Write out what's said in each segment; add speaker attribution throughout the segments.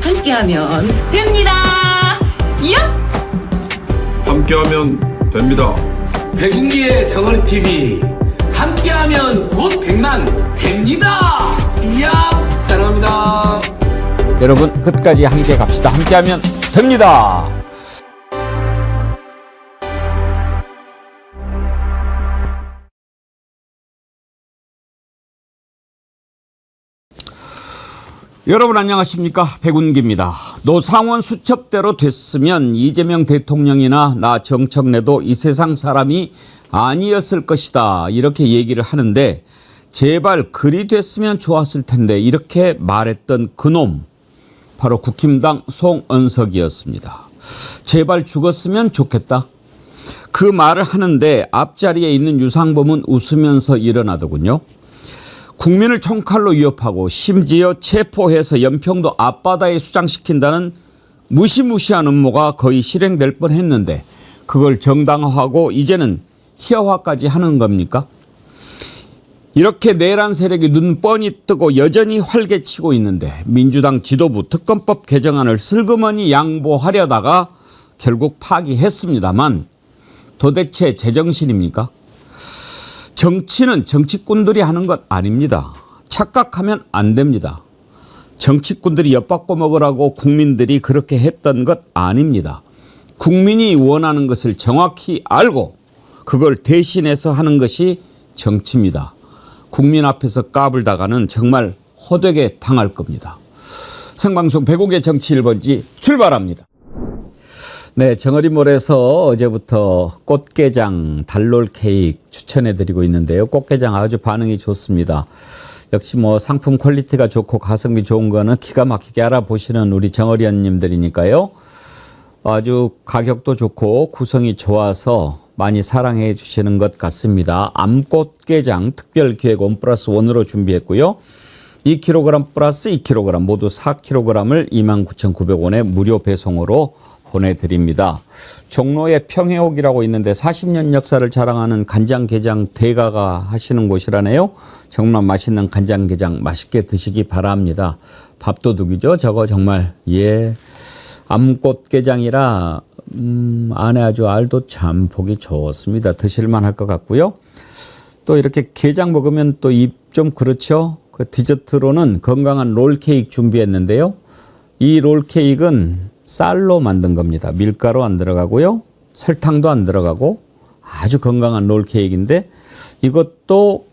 Speaker 1: 함께하면 됩니다. 야!
Speaker 2: 함께하면 됩니다.
Speaker 3: 백운기의 정어리 TV 함께하면 곧 100만 됩니다. 이야 사랑합니다.
Speaker 4: 여러분 끝까지 함께 갑시다. 함께하면 됩니다. 여러분 안녕하십니까? 백운기입니다. 노상원 수첩대로 됐으면 이재명 대통령이나 나 정청래도 이 세상 사람이 아니었을 것이다 이렇게 얘기를 하는데 제발 그리 됐으면 좋았을 텐데 이렇게 말했던 그놈 바로 국힘당 송은석이었습니다. 제발 죽었으면 좋겠다. 그 말을 하는데 앞자리에 있는 유상범은 웃으면서 일어나더군요. 국민을 총칼로 위협하고 심지어 체포해서 연평도 앞바다에 수장시킨다는 무시무시한 음모가 거의 실행될 뻔했는데 그걸 정당화하고 이제는 희화화까지 하는 겁니까? 이렇게 내란 세력이 눈 뻔히 뜨고 여전히 활개치고 있는데 민주당 지도부 특검법 개정안을 슬그머니 양보하려다가 결국 파기했습니다만 도대체 제정신입니까? 정치는 정치꾼들이 하는 것 아닙니다. 착각하면 안 됩니다. 정치꾼들이 엿바꿔 먹으라고 국민들이 그렇게 했던 것 아닙니다. 국민이 원하는 것을 정확히 알고 그걸 대신해서 하는 것이 정치입니다. 국민 앞에서 까불다가는 정말 호되게 당할 겁니다. 생방송 백옥의 정치 1번지 출발합니다. 네, 정어리몰에서 어제부터 꽃게장, 달롤 케이크 추천해드리고 있는데요. 꽃게장 아주 반응이 좋습니다. 역시 뭐 상품 퀄리티가 좋고 가성비 좋은 거는 기가 막히게 알아보시는 우리 정어리언님들이니까요. 아주 가격도 좋고 구성이 좋아서 많이 사랑해 주시는 것 같습니다. 암꽃게장 특별기획 1+1으로 준비했고요. 2kg 플러스 2kg 모두 4kg을 29,900원에 무료 배송으로 보내드립니다. 종로에 평해옥이라고 있는데 40년 역사를 자랑하는 간장게장 대가가 하시는 곳이라네요. 정말 맛있는 간장게장 맛있게 드시기 바랍니다. 밥도둑이죠. 저거 정말 예 암꽃게장이라 안에 아주 알도 참 보기 좋습니다. 드실만 할 것 같고요. 또 이렇게 게장 먹으면 또 입 좀 그렇죠. 그 디저트로는 건강한 롤케이크 준비했는데요. 이 롤케이크는 쌀로 만든 겁니다. 밀가루 안 들어가고요. 설탕도 안 들어가고 아주 건강한 롤케이크인데 이것도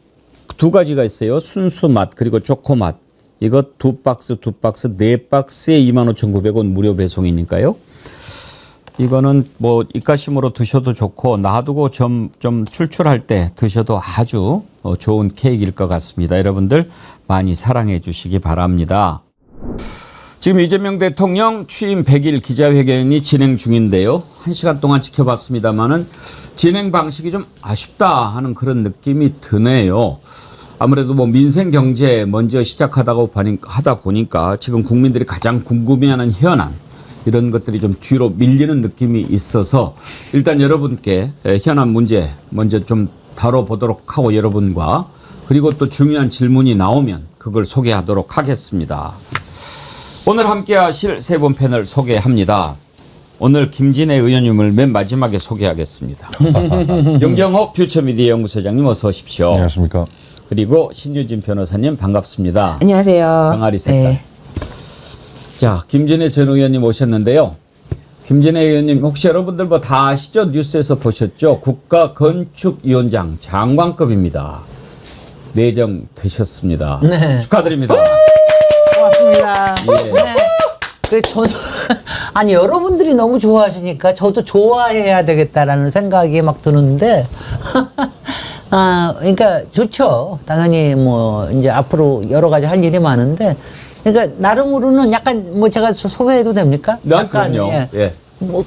Speaker 4: 두 가지가 있어요. 순수 맛 그리고 초코 맛. 이거 두 박스 4박스에 25,900원 무료 배송이니까요. 이거는 뭐 입가심으로 드셔도 좋고 놔두고 좀 출출할 때 드셔도 아주 좋은 케이크일 것 같습니다. 여러분들 많이 사랑해 주시기 바랍니다. 지금 이재명 대통령 취임 100일 기자회견이 진행 중인데요. 1시간 동안 지켜봤습니다마는 진행 방식이 좀 아쉽다 하는 그런 느낌이 드네요. 아무래도 뭐 민생 경제 먼저 시작하다 보니까 지금 국민들이 가장 궁금해하는 현안 이런 것들이 좀 뒤로 밀리는 느낌이 있어서 일단 여러분께 현안 문제 먼저 좀 다뤄보도록 하고 여러분과 그리고 또 중요한 질문이 나오면 그걸 소개하도록 하겠습니다. 오늘 함께 하실 세 분 패널 소개합니다. 오늘 김진애 의원님을 맨 마지막에 소개하겠습니다. 윤경옥 퓨처미디어 연구소장님 어서 오십시오.
Speaker 5: 안녕하십니까.
Speaker 4: 그리고 신유진 변호사님 반갑습니다.
Speaker 1: 안녕하세요.
Speaker 4: 병아리 색깔.
Speaker 1: 네.
Speaker 4: 자, 김진애 전 의원님 오셨는데요. 김진애 의원님 혹시 여러분들 뭐 다 아시죠? 뉴스에서 보셨죠? 국가건축위원장 장관급입니다. 내정되셨습니다.
Speaker 6: 네.
Speaker 4: 축하드립니다.
Speaker 6: 고맙습니다.
Speaker 4: 예.
Speaker 6: 네. 그 저도 아니 여러분들이 너무 좋아하시니까 저도 좋아해야 되겠다라는 생각이 막 드는데 그러니까 좋죠. 당연히 뭐 이제 앞으로 여러 가지 할 일이 많은데 그러니까 나름으로는 약간 뭐 제가 소개해도 됩니까?
Speaker 4: 네,
Speaker 6: 약간
Speaker 4: 그럼요. 예.
Speaker 6: 뭐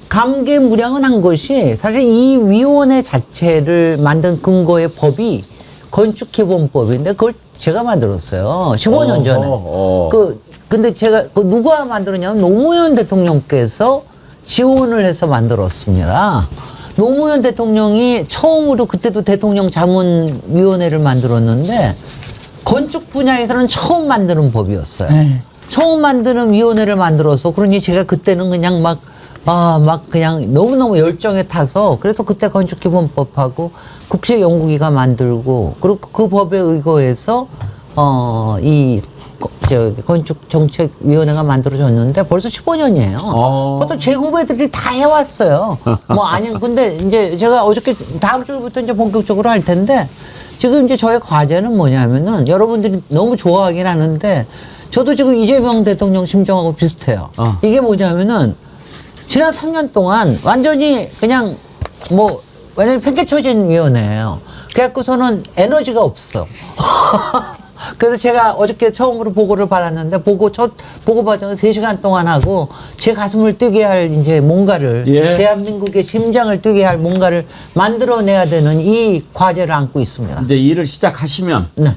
Speaker 6: 감개무량한 것이 사실 이 위원회 자체를 만든 근거의 법이 건축기본법인데 그걸 제가 만들었어요. 15년 전에. 근데 제가 누가 만들었냐면 노무현 대통령께서 지원을 해서 만들었습니다. 노무현 대통령이 처음으로 그때도 대통령 자문위원회를 만들었는데 건축 분야에서는 처음 만드는 법이었어요. 처음 만드는 위원회를 만들어서 그러니 제가 그때는 그냥 막 그냥 너무너무 열정에 타서 그래서 그때 건축기본법하고 국제연구기가 만들고 그리고 그 법에 의거해서 건축정책위원회가 만들어졌는데 벌써 15년이에요. 그것도 제 후배들이 다 해왔어요. 뭐 아니 근데 이제 제가 어저께 다음 주부터 이제 본격적으로 할 텐데 지금 이제 저의 과제는 뭐냐면은 여러분들이 너무 좋아하긴 하는데 저도 지금 이재명 대통령 심정하고 비슷해요. 이게 뭐냐면은 지난 3년 동안 완전히 그냥 완전히 팽개쳐진 위원회예요. 그래갖고서는 에너지가 없어. 그래서 제가 어저께 처음으로 보고를 받았는데 보고 받아서 3시간 동안 하고 제 가슴을 뛰게 할 이제 뭔가를 대한민국의 심장을 뛰게 할 뭔가를 만들어내야 되는 이 과제를 안고 있습니다.
Speaker 4: 이제 일을 시작하시면
Speaker 6: 네.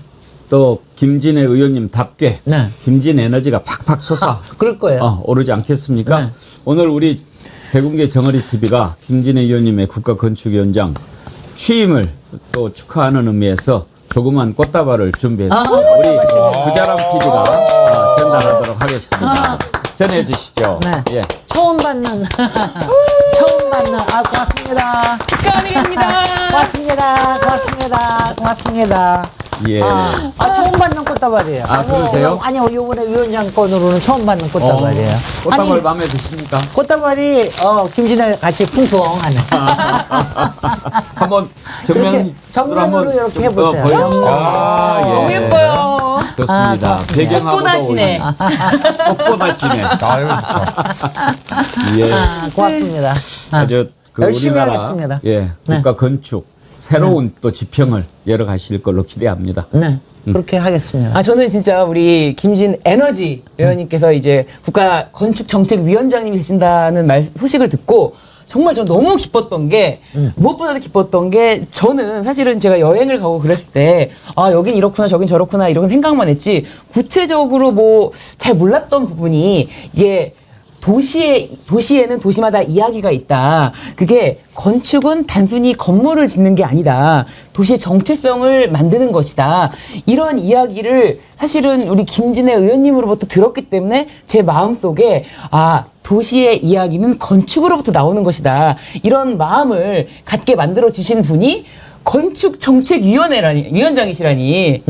Speaker 4: 또 김진애 의원님답게
Speaker 6: 네.
Speaker 4: 김진 에너지가 팍팍 솟아
Speaker 6: 그럴 거예요.
Speaker 4: 오르지 않겠습니까?
Speaker 6: 네.
Speaker 4: 오늘 우리 백운계 정어리 TV가 김진애 의원님의 국가건축위원장 취임을 또 축하하는 의미에서 조그만 꽃다발을 준비했습니다. 우리 부자람 PD가 전달하도록 하겠습니다. 전해 주시죠.
Speaker 6: 네.
Speaker 4: 예.
Speaker 6: 처음 받는 고맙습니다. 고맙습니다.
Speaker 4: 예.
Speaker 6: 처음 받는 꽃다발이에요.
Speaker 4: 그러세요?
Speaker 6: 아니요, 요번에 위원장 건으로는 처음 받는 꽃다발이에요.
Speaker 4: 꽃다발
Speaker 6: 아니,
Speaker 4: 마음에 드십니까?
Speaker 6: 꽃다발이 김진애 같이 풍성하네.
Speaker 4: 한번
Speaker 6: 정면으로 이렇게 해보세요.
Speaker 4: 보여주세요.
Speaker 1: 너무 예뻐요.
Speaker 4: 좋습니다.
Speaker 6: 고맙습니다.
Speaker 4: 배경하고도
Speaker 1: 꽃보다 진해.
Speaker 4: 꽃보다 진해.
Speaker 5: 아유, 좋다.
Speaker 4: 예.
Speaker 6: 고맙습니다.
Speaker 4: 아주
Speaker 6: 열심히
Speaker 4: 우리나라
Speaker 6: 하겠습니다.
Speaker 4: 예,
Speaker 6: 네.
Speaker 4: 국가 건축 새로운 또 지평을 열어가실 걸로 기대합니다.
Speaker 6: 네, 그렇게 하겠습니다.
Speaker 1: 저는 진짜 우리 김진 에너지 의원님께서 이제 국가 건축정책위원장님이 되신다는 소식을 듣고 정말 저 너무 기뻤던 게 무엇보다도 기뻤던 게 저는 사실은 제가 여행을 가고 그랬을 때 여긴 이렇구나 저긴 저렇구나 이런 생각만 했지 구체적으로 뭐 잘 몰랐던 부분이 이게 도시에는 도시마다 이야기가 있다. 그게 건축은 단순히 건물을 짓는 게 아니다. 도시의 정체성을 만드는 것이다. 이런 이야기를 사실은 우리 김진애 의원님으로부터 들었기 때문에 제 마음속에 도시의 이야기는 건축으로부터 나오는 것이다. 이런 마음을 갖게 만들어 주신 분이 건축정책위원장이시라니.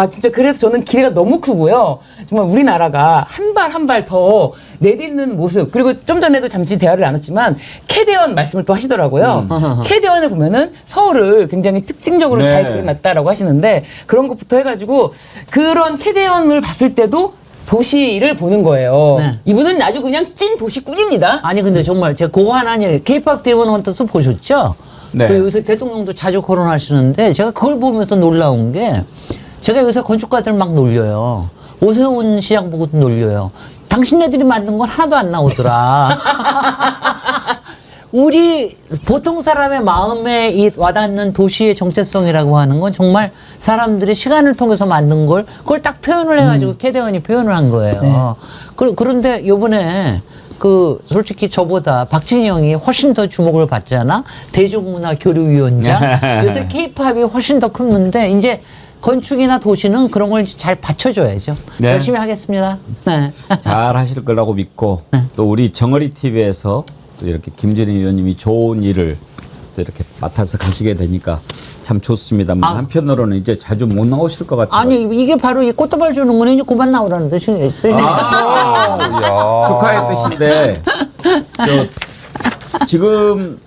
Speaker 1: 진짜 그래서 저는 기대가 너무 크고요. 정말 우리나라가 한 발 한 발 더 내딛는 모습. 그리고 좀 전에도 잠시 대화를 나눴지만 캐대원 말씀을 또 하시더라고요. 캐대원을 보면은 서울을 굉장히 특징적으로
Speaker 4: 네.
Speaker 1: 잘 그려놨다라고 하시는데 그런 것부터 해가지고 그런 캐대원을 봤을 때도 도시를 보는 거예요.
Speaker 6: 네.
Speaker 1: 이분은 아주 그냥 찐 도시꾼입니다.
Speaker 6: 아니 근데 정말 제가 그거 하나 K-pop 대원 헌터스 보셨죠?
Speaker 4: 네.
Speaker 6: 그 요새 대통령도 자주 거론하시는데 제가 그걸 보면서 놀라운 게 제가 요새 건축가들 막 놀려요. 오세훈 시장 보고도 놀려요. 당신네들이 만든 건 하나도 안 나오더라. 우리 보통 사람의 마음에 이 와닿는 도시의 정체성이라고 하는 건 정말 사람들이 시간을 통해서 만든 걸 그걸 딱 표현을 해가지고 캐대원이 표현을 한 거예요. 그런데 요번에 솔직히 저보다 박진영이 훨씬 더 주목을 받잖아. 대중문화 교류위원장. 요새 케이팝이 훨씬 더 크는데 이제 건축이나 도시는 그런 걸 잘 받쳐줘야죠.
Speaker 4: 네.
Speaker 6: 열심히 하겠습니다. 네.
Speaker 4: 잘 하실 거라고 믿고 또 우리 정어리 TV에서 또 이렇게 김진애 의원님이 좋은 일을 또 이렇게 맡아서 가시게 되니까 참 좋습니다만 한편으로는 이제 자주 못 나오실 것 같아요.
Speaker 6: 아니 이게 바로 이 꽃다발 주는 거는 이제 그만 나오라는 뜻이에요.
Speaker 4: 축하의 뜻인데 지금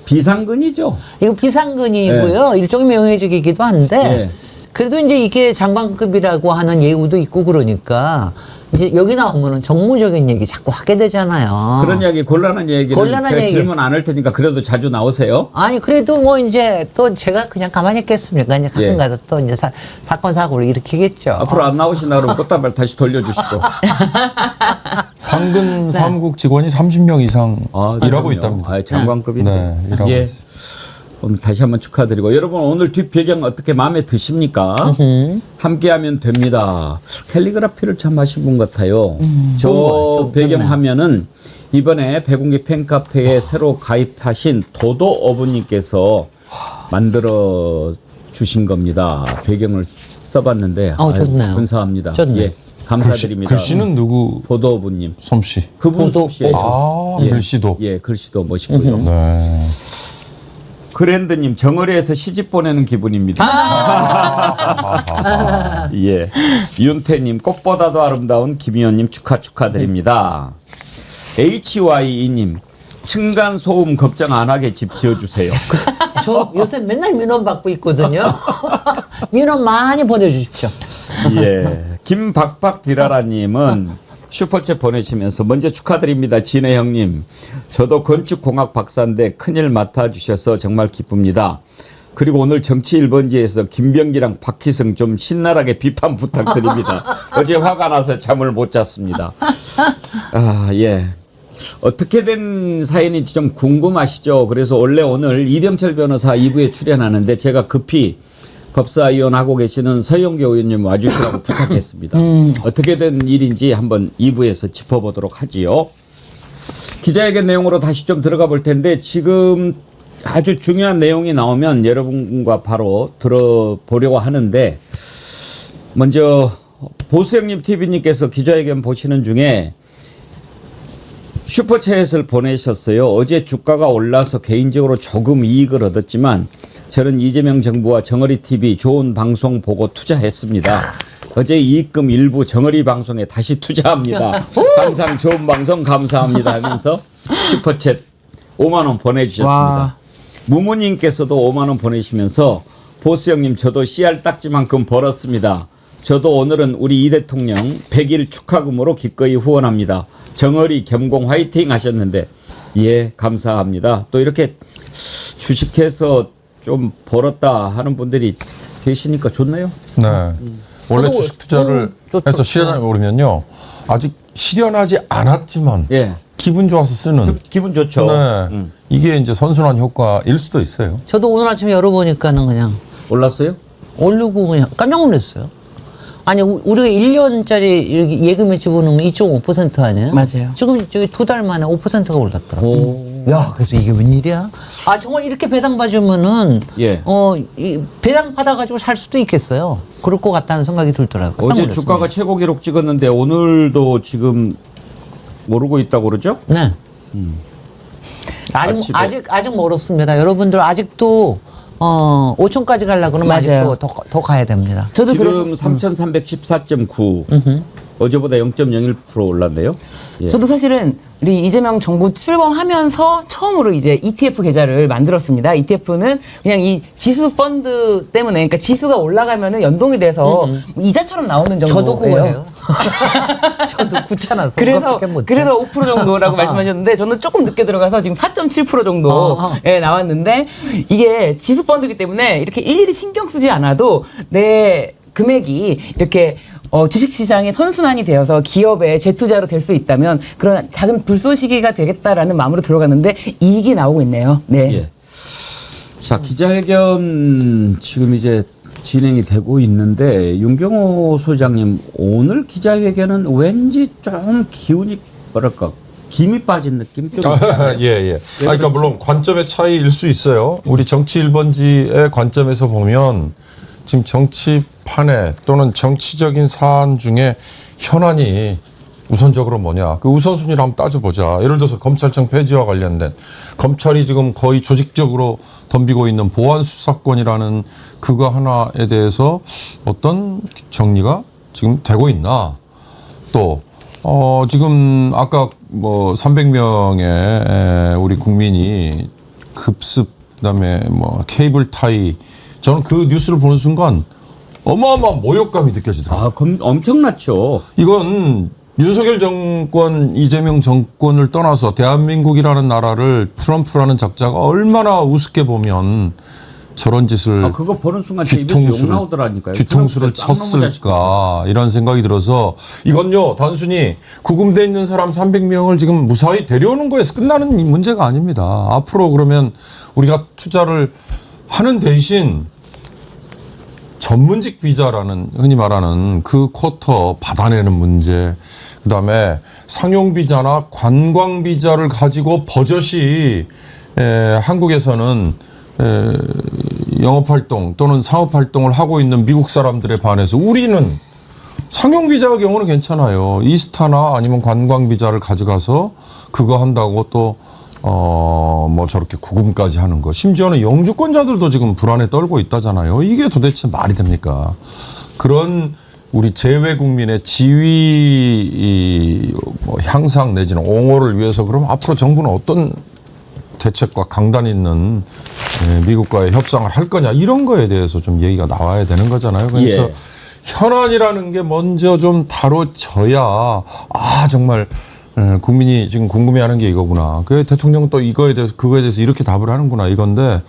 Speaker 4: 비상근이죠.
Speaker 6: 이거 비상근이고요. 일종의 명예직이기도 한데
Speaker 4: 네.
Speaker 6: 그래도 이제 이게 장관급이라고 하는 예우도 있고 그러니까 이제 여기 나오면은 정무적인 얘기 자꾸 하게 되잖아요.
Speaker 4: 그런 이야기 곤란한 얘기를
Speaker 6: 곤란한
Speaker 4: 제가
Speaker 6: 얘기.
Speaker 4: 질문 안 할 테니까 그래도 자주 나오세요.
Speaker 6: 아니 그래도 뭐 이제 또 제가 그냥 가만히 있겠습니까? 이제 가끔 가다 또 이제 사건 사고를 일으키겠죠.
Speaker 4: 앞으로 안 나오시나 그러면 꽃다발 다시 돌려주시고.
Speaker 5: 상근 사무국 직원이 30명 이상 일하고 있답니다.
Speaker 4: 장관급인데.
Speaker 5: 네, 일하고
Speaker 4: 예.
Speaker 5: 있어요.
Speaker 4: 오늘 다시 한번 축하드리고 여러분 오늘 뒷 배경 어떻게 마음에 드십니까? 함께하면 됩니다. 캘리그라피를 참 하신 분 같아요. 저 배경 화면은 이번에 백운기 팬카페에 새로 가입하신 도도 어부님께서 만들어 주신 겁니다. 배경을 써봤는데
Speaker 6: 좋네요.
Speaker 4: 감사합니다.
Speaker 6: 좋네.
Speaker 4: 예. 감사드립니다.
Speaker 5: 글씨는 누구
Speaker 4: 도도부님.
Speaker 5: 솜씨?
Speaker 4: 그분 솜씨예요.
Speaker 5: 아, 글씨도.
Speaker 4: 예, 글씨도 멋있고요.
Speaker 5: 네.
Speaker 4: 그랜드님, 정어리에서 시집 보내는 기분입니다. 예. 윤태님, 꽃보다도 아름다운 김희원님 축하드립니다. HYE님, 층간 소음 걱정 안 하게 집 지어주세요.
Speaker 6: 저 요새 맨날 민원 받고 있거든요. 민원 많이 보내주십시오.
Speaker 4: 예. 김박박디라라님은 슈퍼챗 보내시면서 먼저 축하드립니다. 진해 형님. 저도 건축공학 박사인데 큰일 맡아주셔서 정말 기쁩니다. 그리고 오늘 정치 1번지에서 김병기랑 박희성 좀 신나게 비판 부탁드립니다. 어제 화가 나서 잠을 못 잤습니다. 아, 예. 어떻게 된 사연인지 좀 궁금하시죠? 그래서 원래 오늘 이병철 변호사 2부에 출연하는데 제가 급히 법사위원 하고 계시는 서영교 의원님 와주시라고 부탁했습니다. 어떻게 된 일인지 한번 2부에서 짚어보도록 하지요. 기자회견 내용으로 다시 좀 들어가 볼 텐데 지금 아주 중요한 내용이 나오면 여러분과 바로 들어보려고 하는데 먼저 보수형님 TV님께서 기자회견 보시는 중에 슈퍼챗을 보내셨어요. 어제 주가가 올라서 개인적으로 조금 이익을 얻었지만 저는 이재명 정부와 정어리 TV 좋은 방송 보고 투자했습니다. 어제 이익금 일부 정어리 방송에 다시 투자합니다. 항상 좋은 방송 감사합니다 하면서 슈퍼챗 5만 원 보내주셨습니다.
Speaker 1: 와.
Speaker 4: 무무님께서도 5만 원 보내시면서 보수 형님 저도 씨알 딱지만큼 벌었습니다. 저도 오늘은 우리 이 대통령 100일 축하금으로 기꺼이 후원합니다. 정어리 겸공 화이팅 하셨는데 예 감사합니다. 또 이렇게 주식해서 좀 벌었다 하는 분들이 계시니까 좋네요.
Speaker 5: 네. 원래 주식 투자를 해서 실현하면 오르면요. 아직 실현하지 않았지만
Speaker 4: 예.
Speaker 5: 기분 좋아서 쓰는.
Speaker 4: 기분 좋죠.
Speaker 5: 네. 이게 이제 선순환 효과일 수도 있어요.
Speaker 6: 저도 오늘 아침에 열어보니까는 그냥
Speaker 4: 올랐어요?
Speaker 6: 오르고 그냥 깜짝 놀랐어요. 아니 우리가 1년짜리 이렇게 예금에 집어넣으면 2.5% 아니에요?
Speaker 1: 맞아요.
Speaker 6: 지금 저기 2달 만에 5%가 올랐더라고요. 야, 그래서 이게 웬일이야? 아, 정말 이렇게 배당 봐주면은
Speaker 4: 예.
Speaker 6: 이 배당 받아가지고 살 수도 있겠어요. 그럴 것 같다는 생각이 들더라고요.
Speaker 4: 어제 주가가 최고 기록 찍었는데 오늘도 지금 오르고 있다고 그러죠?
Speaker 6: 네.
Speaker 4: 아침에.
Speaker 6: 아직 멀었습니다. 여러분들 아직도 5천까지 가려고 그러면
Speaker 1: 맞아요.
Speaker 6: 아직도 더 가야 됩니다.
Speaker 1: 저도
Speaker 4: 지금 3,314.9 어제보다 0.01% 올랐네요. 예.
Speaker 1: 저도 사실은 우리 이재명 정부 출범하면서 처음으로 이제 ETF 계좌를 만들었습니다. ETF는 그냥 이 지수 펀드 때문에, 그러니까 지수가 올라가면은 연동이 돼서 이자처럼 나오는 정도예요.
Speaker 6: 저도 그거예요. 저도 귀찮아서.
Speaker 1: 그래서
Speaker 6: 그것밖에 못해.
Speaker 1: 5% 정도라고 말씀하셨는데 저는 조금 늦게 들어가서 지금 4.7% 정도 예, 나왔는데 이게 지수 펀드이기 때문에 이렇게 일일이 신경 쓰지 않아도 내 금액이 이렇게 주식시장의 선순환이 되어서 기업의 재투자로 될 수 있다면 그런 작은 불쏘시개가 되겠다라는 마음으로 들어갔는데 이익이 나오고 있네요. 네.
Speaker 4: 예. 자, 기자회견 지금 이제 진행이 되고 있는데 윤경호 소장님 오늘 기자회견은 왠지 좀 기운이 뭐랄까 김이 빠진 느낌 좀
Speaker 5: 예. 그러니까 물론 관점의 차이일 수 있어요. 우리 정치 1번지의 관점에서 보면 지금 정치판에 또는 정치적인 사안 중에 현안이 우선적으로 뭐냐. 그 우선순위를 한번 따져보자. 예를 들어서 검찰청 폐지와 관련된 검찰이 지금 거의 조직적으로 덤비고 있는 보안수사권이라는 그거 하나에 대해서 어떤 정리가 지금 되고 있나. 또 지금 아까 뭐 300명의 우리 국민이 급습 그다음에 뭐 케이블 타이 저는 그 뉴스를 보는 순간 어마어마한 모욕감이 느껴지더라고요.
Speaker 4: 엄청났죠.
Speaker 5: 이건 윤석열 정권, 이재명 정권을 떠나서 대한민국이라는 나라를 트럼프라는 작자가 얼마나 우습게 보면 저런 짓을
Speaker 4: 그거 보는 순간 제 입에서 욕 나오더라니까요.
Speaker 5: 뒤통수를 쳤을까 이런 생각이 들어서 이건요 단순히 구금돼 있는 사람 300명을 지금 무사히 데려오는 거에서 끝나는 문제가 아닙니다. 앞으로 그러면 우리가 투자를 하는 대신 전문직 비자라는 흔히 말하는 그 쿼터 받아내는 문제, 그다음에 상용 비자나 관광 비자를 가지고 버젓이 한국에서는 영업 활동 또는 사업 활동을 하고 있는 미국 사람들에 반해서 우리는 상용 비자 경우는 괜찮아요. 이스타나 아니면 관광 비자를 가져가서 그거 한다고 또 뭐 저렇게 구금까지 하는 거. 심지어는 영주권자들도 지금 불안에 떨고 있다잖아요. 이게 도대체 말이 됩니까? 그런 우리 재외 국민의 지위 뭐 향상 내지는 옹호를 위해서 그럼 앞으로 정부는 어떤 대책과 강단 있는 미국과의 협상을 할 거냐 이런 거에 대해서 좀 얘기가 나와야 되는 거잖아요. 그래서
Speaker 4: 예.
Speaker 5: 현안이라는 게 먼저 좀 다뤄져야 정말 국민이 지금 궁금해하는 게 이거구나. 그 대통령은 또 그거에 대해서 이렇게 답을 하는구나 이건데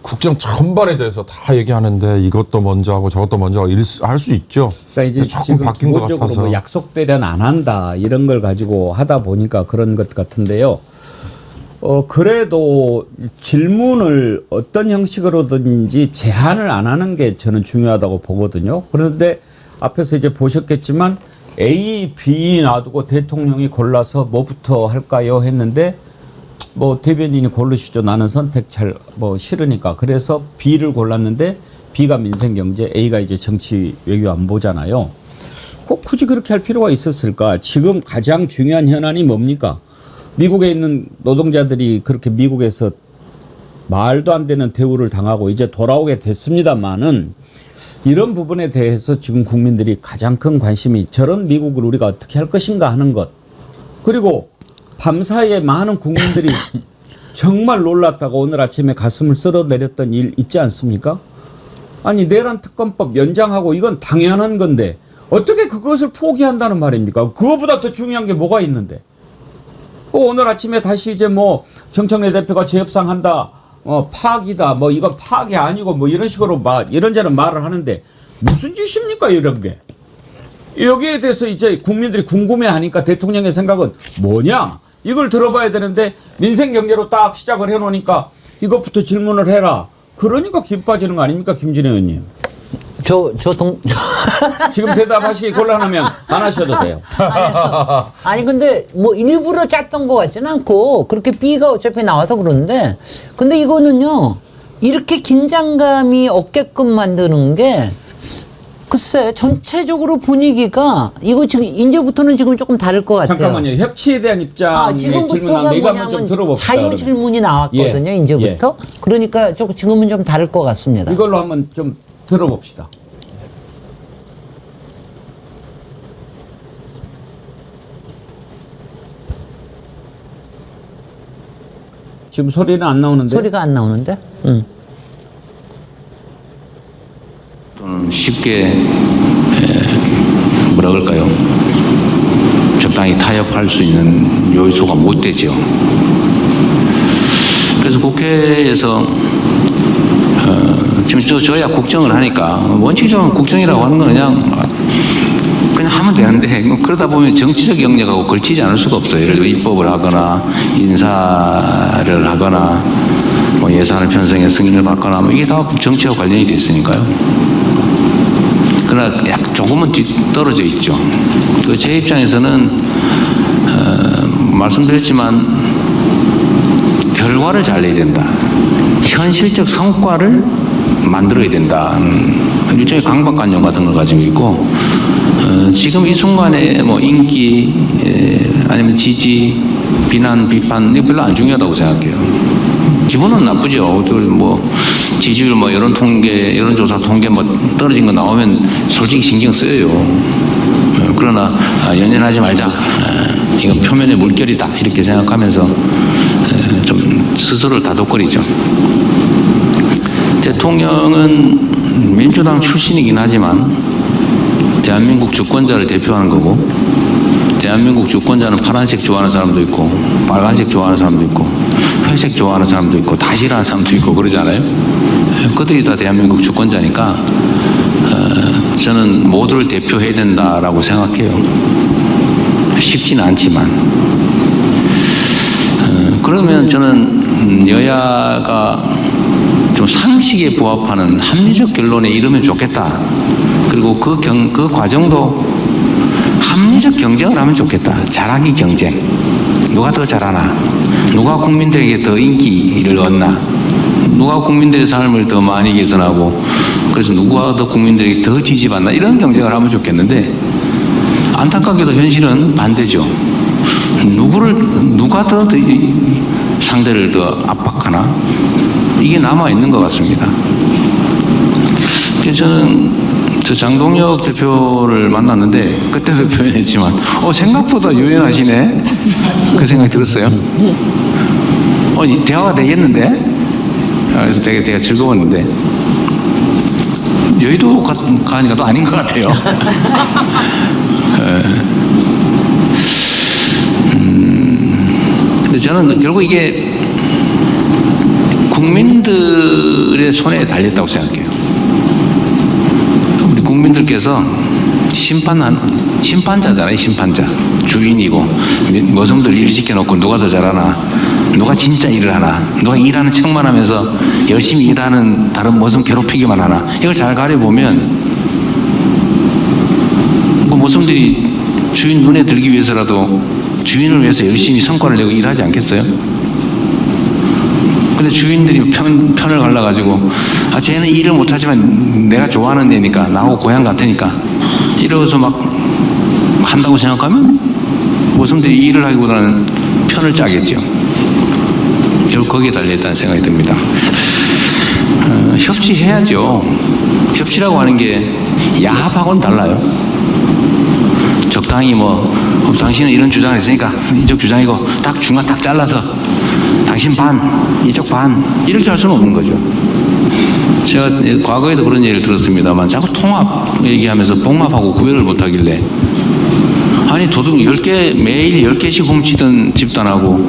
Speaker 5: 국정 전반에 대해서 다 얘기하는데 이것도 먼저 하고 저것도 먼저 할 수 있죠.
Speaker 4: 그러니까 이제
Speaker 5: 조금
Speaker 4: 지금
Speaker 5: 바뀐 것
Speaker 4: 기본적으로
Speaker 5: 같아서.
Speaker 4: 뭐 약속대련 안 한다 이런 걸 가지고 하다 보니까 그런 것 같은데요. 그래도 질문을 어떤 형식으로든지 제한을 안 하는 게 저는 중요하다고 보거든요. 그런데 앞에서 이제 보셨겠지만 A, B 놔두고 대통령이 골라서 뭐부터 할까요? 했는데 뭐 대변인이 고르시죠. 나는 선택 잘 싫으니까. 그래서 B를 골랐는데 B가 민생경제, A가 이제 정치 외교 안보잖아요. 꼭 굳이 그렇게 할 필요가 있었을까? 지금 가장 중요한 현안이 뭡니까? 미국에 있는 노동자들이 그렇게 미국에서 말도 안 되는 대우를 당하고 이제 돌아오게 됐습니다만은 이런 부분에 대해서 지금 국민들이 가장 큰 관심이 저런 미국을 우리가 어떻게 할 것인가 하는 것. 그리고 밤사이에 많은 국민들이 정말 놀랐다고 오늘 아침에 가슴을 쓸어내렸던 일 있지 않습니까? 아니 내란 특검법 연장하고 이건 당연한 건데 어떻게 그것을 포기한다는 말입니까? 그거보다 더 중요한 게 뭐가 있는데. 오늘 아침에 다시 이제 뭐 정청래 대표가 재협상한다. 파악이다. 뭐 이건 파악이 아니고 뭐 이런 식으로 이런저런 말을 하는데 무슨 짓입니까 이런 게. 여기에 대해서 이제 국민들이 궁금해하니까 대통령의 생각은 뭐냐. 이걸 들어봐야 되는데 민생경제로 딱 시작을 해놓으니까 이것부터 질문을 해라. 그러니까 김 빠지는 거 아닙니까 김진애 의원님. 지금 대답하시기 곤란하면 안 하셔도 돼요.
Speaker 6: 아니 근데 뭐 일부러 짰던 것 같지는 않고 그렇게 B가 어차피 나와서 그러는데 근데 이거는요 이렇게 긴장감이 없게끔 만드는 게 글쎄 전체적으로 분위기가 이거 지금 이제부터는 지금 조금 다를 것 같아요.
Speaker 4: 잠깐만요. 협치에 대한 입장의 질문하고
Speaker 6: 지금부터가
Speaker 4: 이거 한번 좀 들어봅시다.
Speaker 6: 자유
Speaker 4: 그러면.
Speaker 6: 질문이 나왔거든요.
Speaker 4: 예.
Speaker 6: 이제부터. 그러니까 지금은 좀 다를 것 같습니다.
Speaker 4: 이걸로 한번 좀 들어봅시다. 지금 소리는 안 나오는데.
Speaker 6: 소리가 안 나오는데?
Speaker 7: 쉽게 뭐라 그럴까요? 적당히 타협할 수 있는 요소가 못 되죠. 그래서 국회에서 지금 저야 국정을 하니까 원칙적으로 국정이라고 하는 건 그냥 하면 되는데 그러다 보면 정치적 영역하고 걸치지 않을 수가 없어요. 예를 들어 입법을 하거나 인사를 하거나 뭐 예산을 편성해 승인을 받거나 뭐 이게 다 정치와 관련이 돼 있으니까요. 그러나 조금은 뒤떨어져 있죠. 제 입장에서는 말씀드렸지만 결과를 잘 내야 된다. 현실적 성과를 만들어야 된다. 일종의 강박관념 같은 걸 가지고 있고 지금 이 순간에 뭐 인기 아니면 지지, 비난, 비판 이거 별로 안 중요하다고 생각해요. 기분은 나쁘죠. 뭐 지지율 뭐 여론조사 통계 뭐 떨어진 거 나오면 솔직히 신경 쓰여요. 그러나 연연하지 말자. 이건 표면의 물결이다. 이렇게 생각하면서 좀 스스로를 다독거리죠. 대통령은 민주당 출신이긴 하지만 대한민국 주권자를 대표하는 거고 대한민국 주권자는 파란색 좋아하는 사람도 있고 빨간색 좋아하는 사람도 있고 회색 좋아하는 사람도 있고 다 싫어하는 사람도 있고 그러잖아요. 그들이 다 대한민국 주권자니까 저는 모두를 대표해야 된다라고 생각해요. 쉽지는 않지만 그러면 저는 여야가 좀 상식에 부합하는 합리적 결론에 이르면 좋겠다. 그리고 그 과정도 합리적 경쟁을 하면 좋겠다. 잘하기 경쟁. 누가 더 잘하나? 누가 국민들에게 더 인기를 얻나? 누가 국민들의 삶을 더 많이 개선하고 그래서 누가 더 국민들에게 더 지지받나 이런 경쟁을 하면 좋겠는데 안타깝게도 현실은 반대죠. 누가 더 상대를 더 압박하나 이게 남아 있는 것 같습니다. 그래서 저는 저 장동혁 대표를 만났는데 그때도 표현했지만 생각보다 유연하시네 그 생각이 들었어요. 이 대화가 되겠는데 그래서 되게 즐거웠는데 여의도 가니까 또 아닌 것 같아요. 근데 저는 결국 이게 국민들의 손에 달렸다고 생각해요. 우리 국민들께서 심판자잖아요. 심판자 주인이고 모성들 일 시켜놓고 누가 더 잘하나 누가 진짜 일을 하나 누가 일하는 척만 하면서 열심히 일하는 다른 모성 괴롭히기만 하나 이걸 잘 가려보면 그 모성들이 주인 눈에 들기 위해서라도 주인을 위해서 열심히 성과를 내고 일하지 않겠어요? 근데 주인들이 편을 갈라가지고 쟤는 일을 못하지만 내가 좋아하는 애니까 나하고 고향 같으니까 이러고서 막 한다고 생각하면 모성들이 일을 하기보다는 편을 짜겠죠. 결국 거기에 달려있다는 생각이 듭니다. 협치해야죠. 협치라고 하는 게 야합하고는 달라요. 적당히 당신은 이런 주장을 했으니까 이쪽 주장이고 딱 중간 딱 잘라서 당신 반, 이쪽 반 이렇게 할 수는 없는 거죠. 제가 과거에도 그런 얘기를 들었습니다만 자꾸 통합 얘기하면서 봉합하고 구별을 못하길래 아니 도둑 10개 매일 10개씩 훔치던 집단하고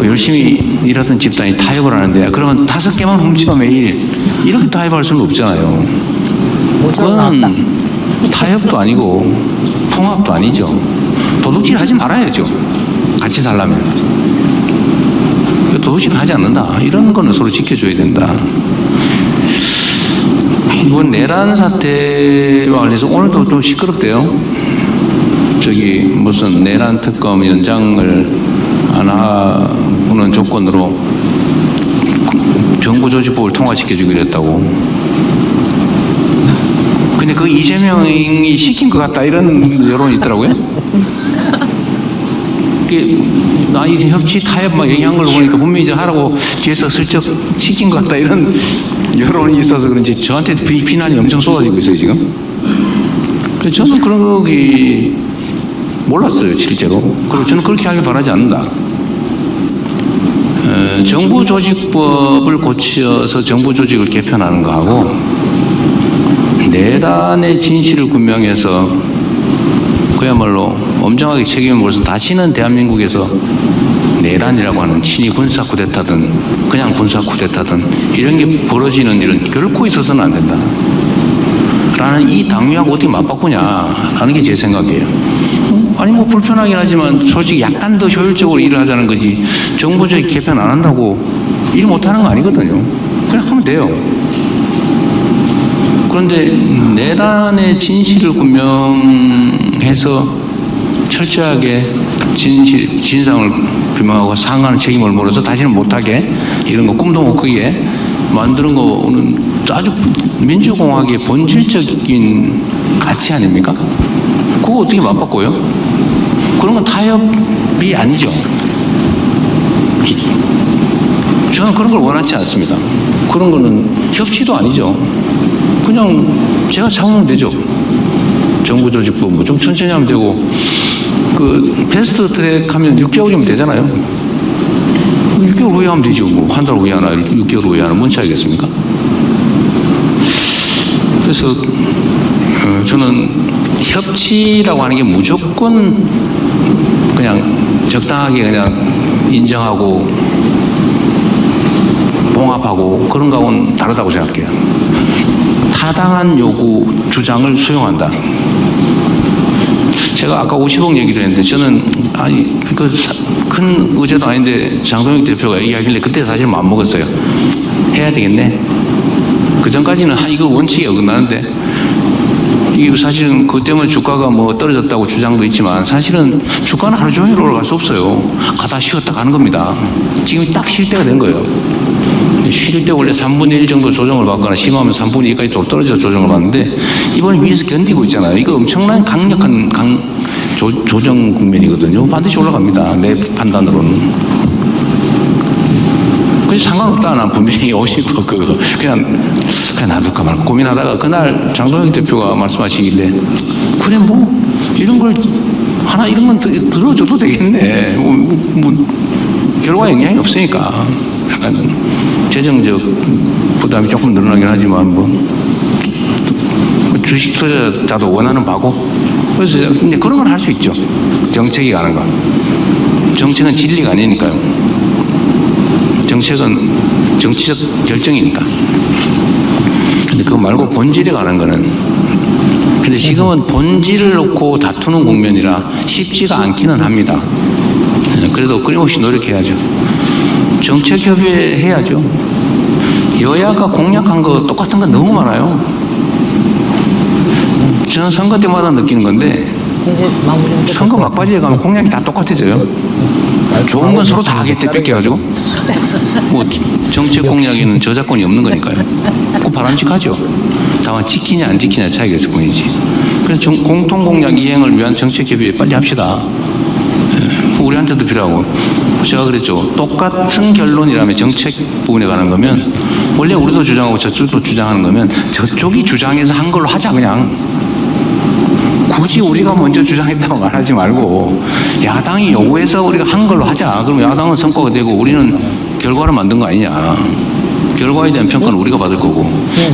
Speaker 7: 열심히 일하던 집단이 타협을 하는데 그러면 5개만 훔쳐 매일 이렇게 타협할 수는 없잖아요. 그건 타협도 아니고 통합도 아니죠. 도둑질 하지 말아야죠. 같이 살려면. 도둑질은 하지 않는다. 이런 거는 서로 지켜줘야 된다. 이번 내란 사태와 관련해서 오늘도 좀 시끄럽대요. 무슨 내란 특검 연장을 안 하는 조건으로 정부 조직법을 통과시켜주기로 했다고. 근데 그 이재명이 시킨 것 같다 이런 여론이 있더라고요. 나 이제 협치 타협 막 얘기한 걸 보니까 분명히 이제 하라고 뒤에서 슬쩍 시킨 것 같다 이런 여론이 있어서 그런지 저한테 비난이 엄청 쏟아지고 있어요 지금. 저는 그런 거기 몰랐어요 실제로. 그리고 저는 그렇게 하길 바라지 않는다. 정부 조직법을 고쳐서 정부 조직을 개편하는 거하고 내란의 진실을 규명해서 그야말로 엄정하게 책임을 물어서 다시는 대한민국에서 내란이라고 하는 친위 군사 쿠데타든 그냥 군사 쿠데타든 이런 게 벌어지는 일은 결코 있어서는 안 된다. 라는 이 당위하고 어떻게 맞바꾸냐라는 게 제 생각이에요. 아니 불편하긴 하지만 솔직히 약간 더 효율적으로 일을 하자는 거지 정부적 개편 안 한다고 일 못하는 거 아니거든요. 그냥 하면 돼요. 그런데 내란의 진실을 규명해서 철저하게 진상을 규명하고 상하는 책임을 물어서 다시는 못하게 이런 거 꿈도 못 꾸게 만드는 거는 아주 민주공화국의 본질적인 가치 아닙니까? 그거 어떻게 맞바꿔요? 그런 건 타협이 아니죠. 저는 그런 걸 원하지 않습니다. 그런 거는 협치도 아니죠. 그냥 제가 참으면 되죠. 정부 조직부 뭐 좀 천천히 하면 되고 그 패스트 트랙 하면 6개월이면 되잖아요. 6개월 후에 하면 되죠. 뭐 한 달 후에 하나 6개월 후에 하나 뭔 차이겠습니까? 그래서 저는 협치라고 하는 게 무조건 그냥 적당하게 그냥 인정하고 봉합하고 그런 거하고는 다르다고 생각해요. 타당한 요구, 주장을 수용한다. 제가 아까 50억 얘기도 했는데 저는 아니 큰 의제도 아닌데 장동혁 대표가 얘기하길래 그때 사실 마음먹었어요. 해야 되겠네. 그 전까지는 이거 원칙에 어긋나는데 이게 사실은 그것 때문에 주가가 뭐 떨어졌다고 주장도 있지만 사실은 주가는 하루 종일 올라갈 수 없어요. 가다 쉬었다 가는 겁니다. 지금 딱 쉴 때가 된 거예요. 쉬릴 때 원래 3분의 1 정도 조정을 받거나 심하면 3분의 2까지 또 떨어져 조정을 받는데 이번에 위에서 견디고 있잖아요. 이거 엄청난 강력한 조정 국면이거든요. 반드시 올라갑니다. 내 판단으로는. 그래서 상관없다. 난 분명히 50% 그냥 놔둘까 말까 고민하다가 그날 장동혁 대표가 말씀하시길래 그래 뭐 이런 걸 하나 이런 건 들어줘도 되겠네. 결과에 영향이 없으니까 약간 재정적 부담이 조금 늘어나긴 하지만 뭐 주식 투자자도 원하는 바고 그래서 이제 그런 건 할 수 있죠. 정책이 가는 거. 정책은 진리가 아니니까요. 정책은 정치적 결정이니까. 근데 그거 말고 본질에 가는 거는 근데 지금은 본질을 놓고 다투는 국면이라 쉽지가 않기는 합니다. 그래도 끊임없이 노력해야죠. 정책 협의 해야죠. 여야가 공약한 거 똑같은 거 너무 많아요. 저는 선거 때마다 느끼는 건데
Speaker 6: 이제 마무리.
Speaker 7: 선거 막바지에 가면 공약이 다 똑같아져요. 좋은 건 서로 다 하겠대 뺏겨가지고 뭐 정책 공약에는 저작권이 없는 거니까요. 그거 바람직하죠. 다만 지키냐 안 지키냐 차이가 있을 뿐이지. 그래서 공통 공약 이행을 위한 정책 협의 빨리 합시다. 우리한테도 필요하고 제가 그랬죠. 똑같은 결론이라면 정책 부분에 관한 거면 원래 우리도 주장하고 저쪽도 주장하는 거면 저쪽이 주장해서 한 걸로 하자 그냥. 굳이 우리가 먼저 주장했다고 말하지 말고 야당이 요구해서 우리가 한 걸로 하자. 그럼 야당은 성과가 되고 우리는 결과를 만든 거 아니냐. 결과에 대한 평가는 우리가 받을 거고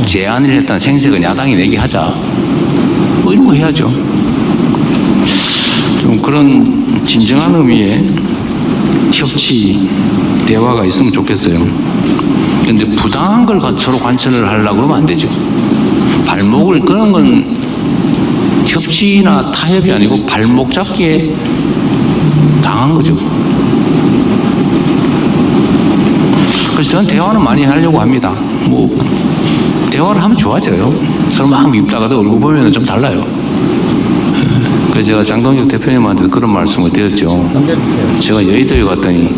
Speaker 7: 제안을 했다는 생색은 야당이 내게 하자. 뭐 이런 거 해야죠. 좀 그런 진정한 의미의 협치, 대화가 있으면 좋겠어요. 근데 부당한 걸 서로 관철을 하려고 그러면 안 되죠. 발목을 그런 건 협치나 타협이 아니고 발목 잡기에 당한 거죠. 그래서 저는 대화는 많이 하려고 합니다. 뭐 대화를 하면 좋아져요. 서로 막 밉다가도 얼굴 보면 좀 달라요. 그래서 제가 장동혁 대표님한테 그런 말씀을 드렸죠. 제가 여의도에 갔더니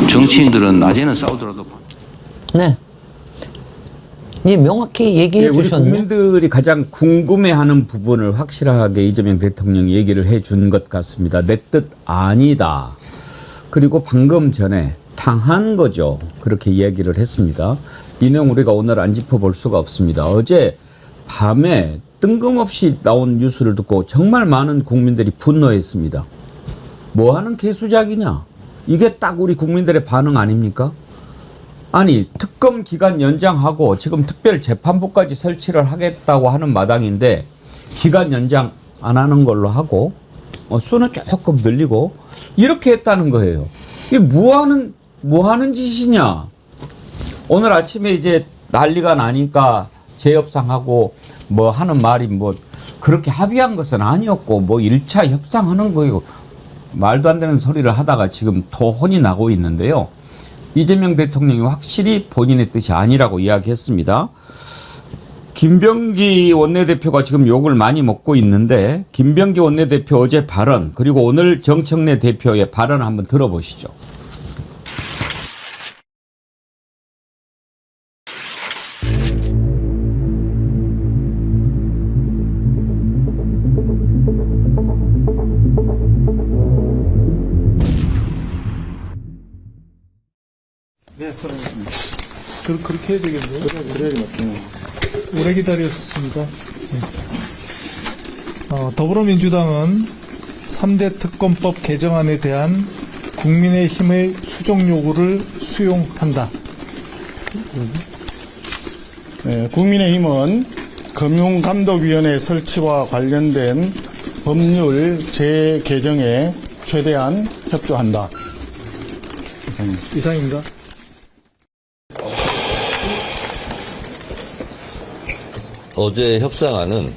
Speaker 7: 정치인들은 낮에는 싸우더라도
Speaker 6: 네. 이 명확히 얘기해
Speaker 4: 우리
Speaker 6: 주셨네.
Speaker 4: 국민들이 가장 궁금해하는 부분을 확실하게 이재명 대통령이 얘기를 해준 것 같습니다. 내 뜻 아니다. 그리고 방금 전에 당한 거죠. 그렇게 이야기를 했습니다. 이 내용 우리가 오늘 안 짚어볼 수가 없습니다. 어제 밤에 뜬금없이 나온 뉴스를 듣고 정말 많은 국민들이 분노했습니다. 뭐 하는 개수작이냐? 이게 딱 우리 국민들의 반응 아닙니까? 아니 특검 기간 연장하고 지금 특별재판부까지 설치를 하겠다고 하는 마당인데 기간 연장 안 하는 걸로 하고 수는 조금 늘리고 이렇게 했다는 거예요. 이게 뭐 하는 짓이냐. 오늘 아침에 이제 난리가 나니까 재협상하고 뭐 하는 말이 뭐 그렇게 합의한 것은 아니었고 뭐 1차 협상하는 거이고 말도 안 되는 소리를 하다가 지금 토혼이 나고 있는데요. 이재명 대통령이 확실히 본인의 뜻이 아니라고 이야기했습니다. 김병기 원내대표가 지금 욕을 많이 먹고 있는데 김병기 원내대표 어제 발언 그리고 오늘 정청래 대표의 발언 한번 들어보시죠.
Speaker 8: 그렇게 해야 되겠네요. 그래야지 맞겠네요. 오래 기다렸습니다. 더불어민주당은 3대 특검법 개정안에 대한 국민의힘의 수정 요구를 수용한다.
Speaker 9: 네, 국민의힘은 금융감독위원회 설치와 관련된 법률 재개정에 최대한 협조한다.
Speaker 8: 이상입니다.
Speaker 10: 어제 협상안은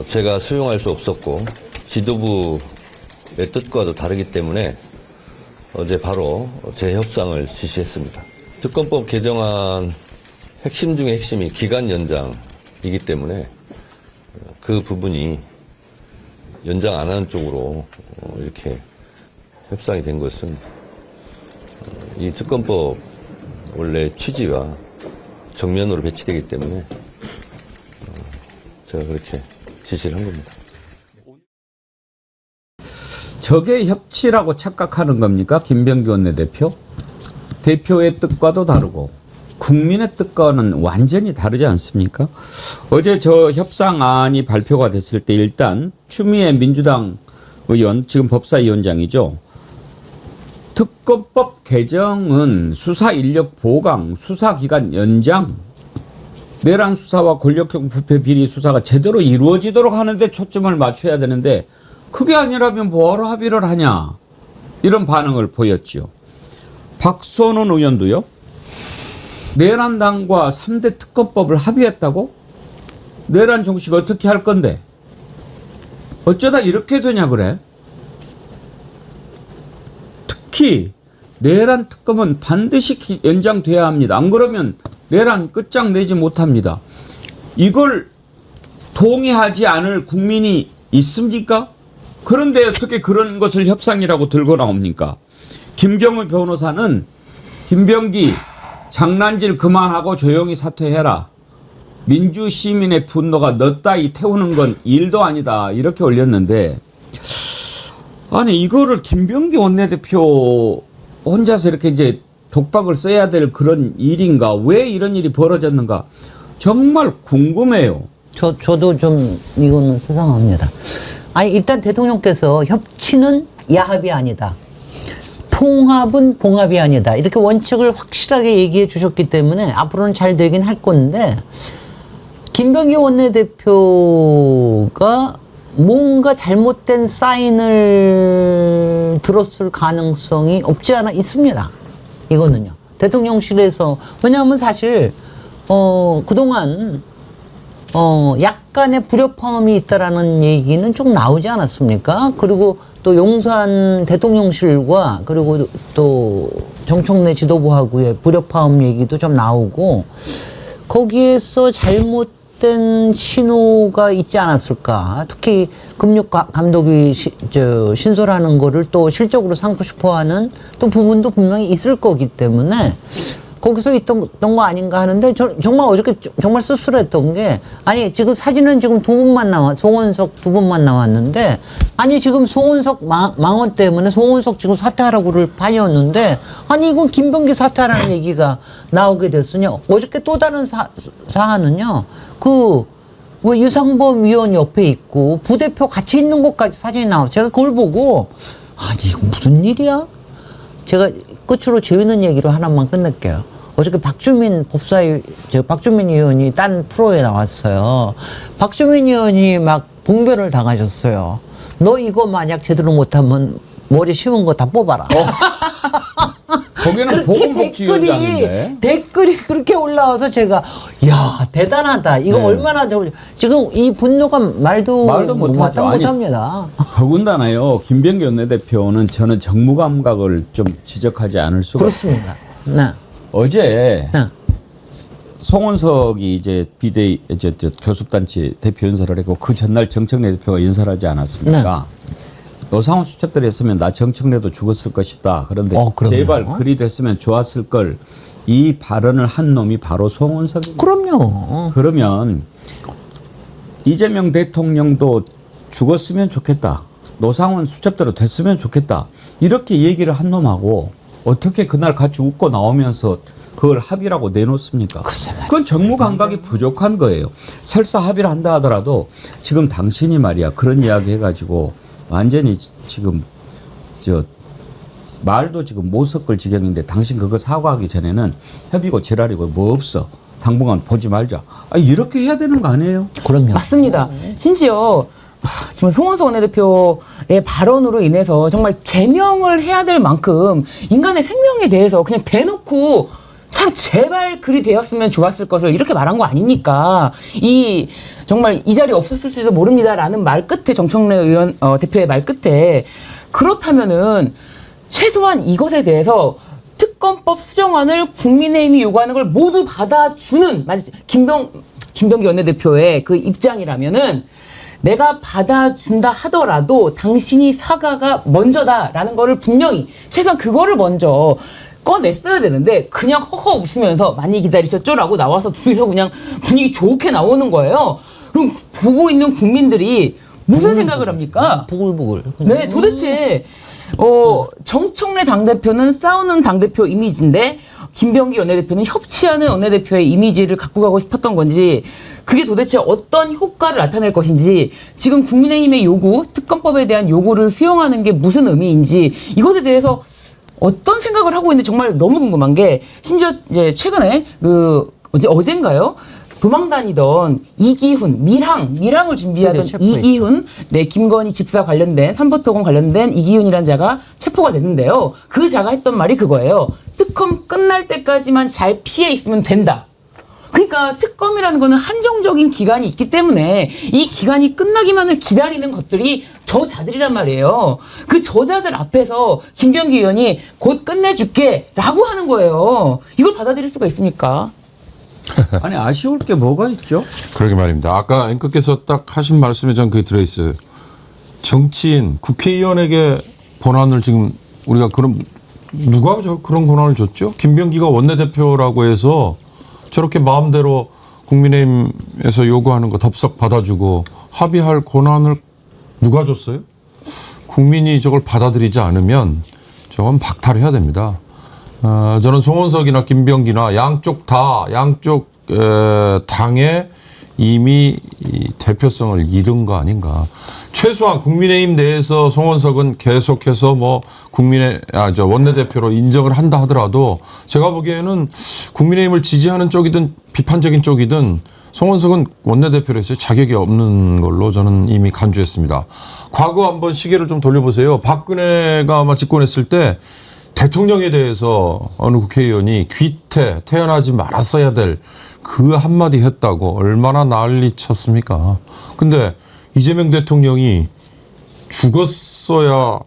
Speaker 10: 제가 수용할 수 없었고 지도부의 뜻과도 다르기 때문에 어제 바로 재협상을 지시했습니다. 특검법 개정안 핵심 중에 핵심이 기간 연장이기 때문에 그 부분이 연장 안 하는 쪽으로 이렇게 협상이 된 것은 이 특검법 원래 취지와 정면으로 배치되기 때문에 제가 그렇게 지시를 한 겁니다.
Speaker 4: 저게 협치라고 착각하는 겁니까? 김병기 원내대표? 대표의 뜻과도 다르고 국민의 뜻과는 완전히 다르지 않습니까? 어제 저 협상안이 발표가 됐을 때 일단 추미애 민주당 의원, 지금 법사위원장이죠. 특검법 개정은 수사 인력 보강, 수사기간 연장, 내란 수사와 권력형 부패 비리 수사가 제대로 이루어지도록 하는데 초점을 맞춰야 되는데 그게 아니라면 뭐하러 합의를 하냐, 이런 반응을 보였죠. 박선원 의원도요. 내란당과 3대 특검법을 합의했다고? 내란 정식 어떻게 할 건데? 어쩌다 이렇게 되냐 그래? 특히 내란 특검은 반드시 연장돼야 합니다. 안 그러면 내란 끝장내지 못합니다. 이걸 동의하지 않을 국민이 있습니까? 그런데 어떻게 그런 것을 협상이라고 들고 나옵니까? 김경우 변호사는 김병기 장난질 그만하고 조용히 사퇴해라. 민주시민의 분노가 너 따위 태우는 건 일도 아니다. 이렇게 올렸는데, 아니 이거를 김병기 원내대표 혼자서 이렇게 이제 독박을 써야 될 그런 일인가? 왜 이런 일이 벌어졌는가? 정말 궁금해요.
Speaker 6: 저도 좀 이거는 수상합니다. 아니 일단 대통령께서 협치는 야합이 아니다, 통합은 봉합이 아니다, 이렇게 원칙을 확실하게 얘기해 주셨기 때문에 앞으로는 잘 되긴 할 건데, 김병기 원내대표가 뭔가 잘못된 사인을 들었을 가능성이 없지 않아 있습니다. 이거는요. 대통령실에서, 왜냐하면 사실 그동안 약간의 불협화음이 있다라는 얘기는 좀 나오지 않았습니까? 그리고 또 용산 대통령실과 그리고 또 정청래 지도부하고의 불협화음 얘기도 좀 나오고, 거기에서 잘못된 신호가 있지 않았을까? 특히 금융감독이 신설하는 거를 또 실적으로 삼고 싶어하는 또 부분도 분명히 있을 거기 때문에 거기서 있던 거 아닌가 하는데, 정말 어저께 정말 씁쓸했던 게, 아니 지금 사진은 지금 두 분만 송원석 두 분만 나왔는데, 아니 지금 송원석 망언 때문에 송원석 지금 사퇴하라고를 판이었는데, 아니 이건 김병기 사퇴하라는 얘기가 나오게 됐으냐. 어저께 또 다른 사안은요, 왜 유상범 위원 옆에 있고 부대표 같이 있는 것까지 사진이 나와서 제가 그걸 보고, 아니 이거 무슨 일이야? 제가 끝으로 재밌는 얘기로 하나만 끝낼게요. 어저께 박주민 의원이 딴 프로에 나왔어요. 박주민 의원이 막 봉변을 당하셨어요. 너 이거 만약 제대로 못하면 머리 심은 거 다 뽑아라.
Speaker 4: 거기는 보건복지위원장인데.
Speaker 6: 댓글이 그렇게 올라와서 제가, 야 대단하다. 이거
Speaker 4: 네.
Speaker 6: 얼마나 지금 이 분노가 말도 못합니다.
Speaker 4: 더군다나요, 김병기 원내대표는 저는 정무 감각을 좀 지적하지 않을 수가
Speaker 6: 그렇습니다. 네.
Speaker 4: 어제
Speaker 6: 네.
Speaker 4: 송원석이 이제 비대위 교섭단체 대표 연설을 했고, 그 전날 정청래 대표가 연설하지 않았습니까?
Speaker 6: 네.
Speaker 4: 노상훈 수첩들이 했으면 나 정청래도 죽었을 것이다. 그런데
Speaker 6: 그럼요.
Speaker 4: 제발 그리 됐으면 좋았을 걸. 이 발언을 한 놈이 바로 송원석입니다.
Speaker 6: 그럼요.
Speaker 4: 그러면 이재명 대통령도 죽었으면 좋겠다, 노상훈 수첩대로 됐으면 좋겠다, 이렇게 얘기를 한 놈하고 어떻게 그날 같이 웃고 나오면서 그걸 합의라고 내놓습니까? 그건 정무 감각이 부족한 거예요. 설사 합의를 한다 하더라도 지금 당신이 말이야 그런 이야기 해가지고 완전히 지금 말도 지금 못 섞을 지경인데, 당신 그거 사과하기 전에는 협의고 지랄이고 뭐 없어, 당분간 보지 말자, 이렇게 해야 되는 거 아니에요?
Speaker 6: 그럼요.
Speaker 1: 맞습니다. 심지어 정말 송원석 원내대표의 발언으로 인해서 정말 제명을 해야 될 만큼 인간의 생명에 대해서 그냥 대놓고 참 제발 그리 되었으면 좋았을 것을 이렇게 말한 거 아닙니까? 정말 이 자리 없었을지도 모릅니다라는 말 끝에, 정청래 의원 대표의 말 끝에, 그렇다면은 최소한 이것에 대해서 특검법 수정안을 국민의힘이 요구하는 걸 모두 받아주는 김병기 원내대표의 그 입장이라면은, 내가 받아준다 하더라도 당신이 사과가 먼저다라는 거를 분명히, 최소한 그거를 먼저 꺼냈어야 되는데 그냥 허허 웃으면서 많이 기다리셨죠라고 나와서 둘이서 그냥 분위기 좋게 나오는 거예요. 그럼 보고 있는 국민들이 무슨 생각을 합니까?
Speaker 6: 부글부글.
Speaker 1: 네, 도대체 정청래 당대표는 싸우는 당대표 이미지인데 김병기 원내대표는 협치하는 원내대표의 이미지를 갖고 가고 싶었던 건지 그게 도대체 어떤 효과를 나타낼 것인지 지금 국민의힘의 요구, 특검법에 대한 요구를 수용하는 게 무슨 의미인지 이것에 대해서 어떤 생각을 하고 있는지 정말 너무 궁금한 게 심지어 이제 최근에 어젠가요? 도망 다니던 이기훈, 밀항을 준비하던 이기훈, 네, 김건희 집사 관련된, 삼부토건 관련된 이기훈이라는 자가 체포가 됐는데요. 그 자가 했던 말이 그거예요. 특검 끝날 때까지만 잘 피해 있으면 된다. 그러니까 특검이라는 거는 한정적인 기간이 있기 때문에 이 기간이 끝나기만을 기다리는 것들이 저자들이란 말이에요. 그 저자들 앞에서 김병기 의원이 곧 끝내줄게 라고 하는 거예요. 이걸 받아들일 수가 있습니까?
Speaker 4: 아니 아쉬울 게 뭐가 있죠?
Speaker 5: 그러게 말입니다. 아까 앵커께서 딱 하신 말씀에 전 그게 들어있어요. 정치인, 국회의원에게 권한을 지금 우리가 누가 그런 권한을 줬죠? 김병기가 원내대표라고 해서 저렇게 마음대로 국민의힘에서 요구하는 거 덥석 받아주고 합의할 권한을 누가 줬어요? 국민이 저걸 받아들이지 않으면 저건 박탈해야 됩니다. 저는 송원석이나 김병기나 양쪽 당에 이미 대표성을 잃은 거 아닌가. 최소한 국민의힘 내에서 송원석은 계속해서 원내대표로 인정을 한다 하더라도 제가 보기에는 국민의힘을 지지하는 쪽이든 비판적인 쪽이든 송원석은 원내대표로서 자격이 없는 걸로 저는 이미 간주했습니다. 과거 한번 시계를 좀 돌려보세요. 박근혜가 아마 집권했을 때 대통령에 대해서 어느 국회의원이 태어나지 말았어야 될 그 한마디 했다고 얼마나 난리 쳤습니까? 근데 이재명 대통령이 죽었어야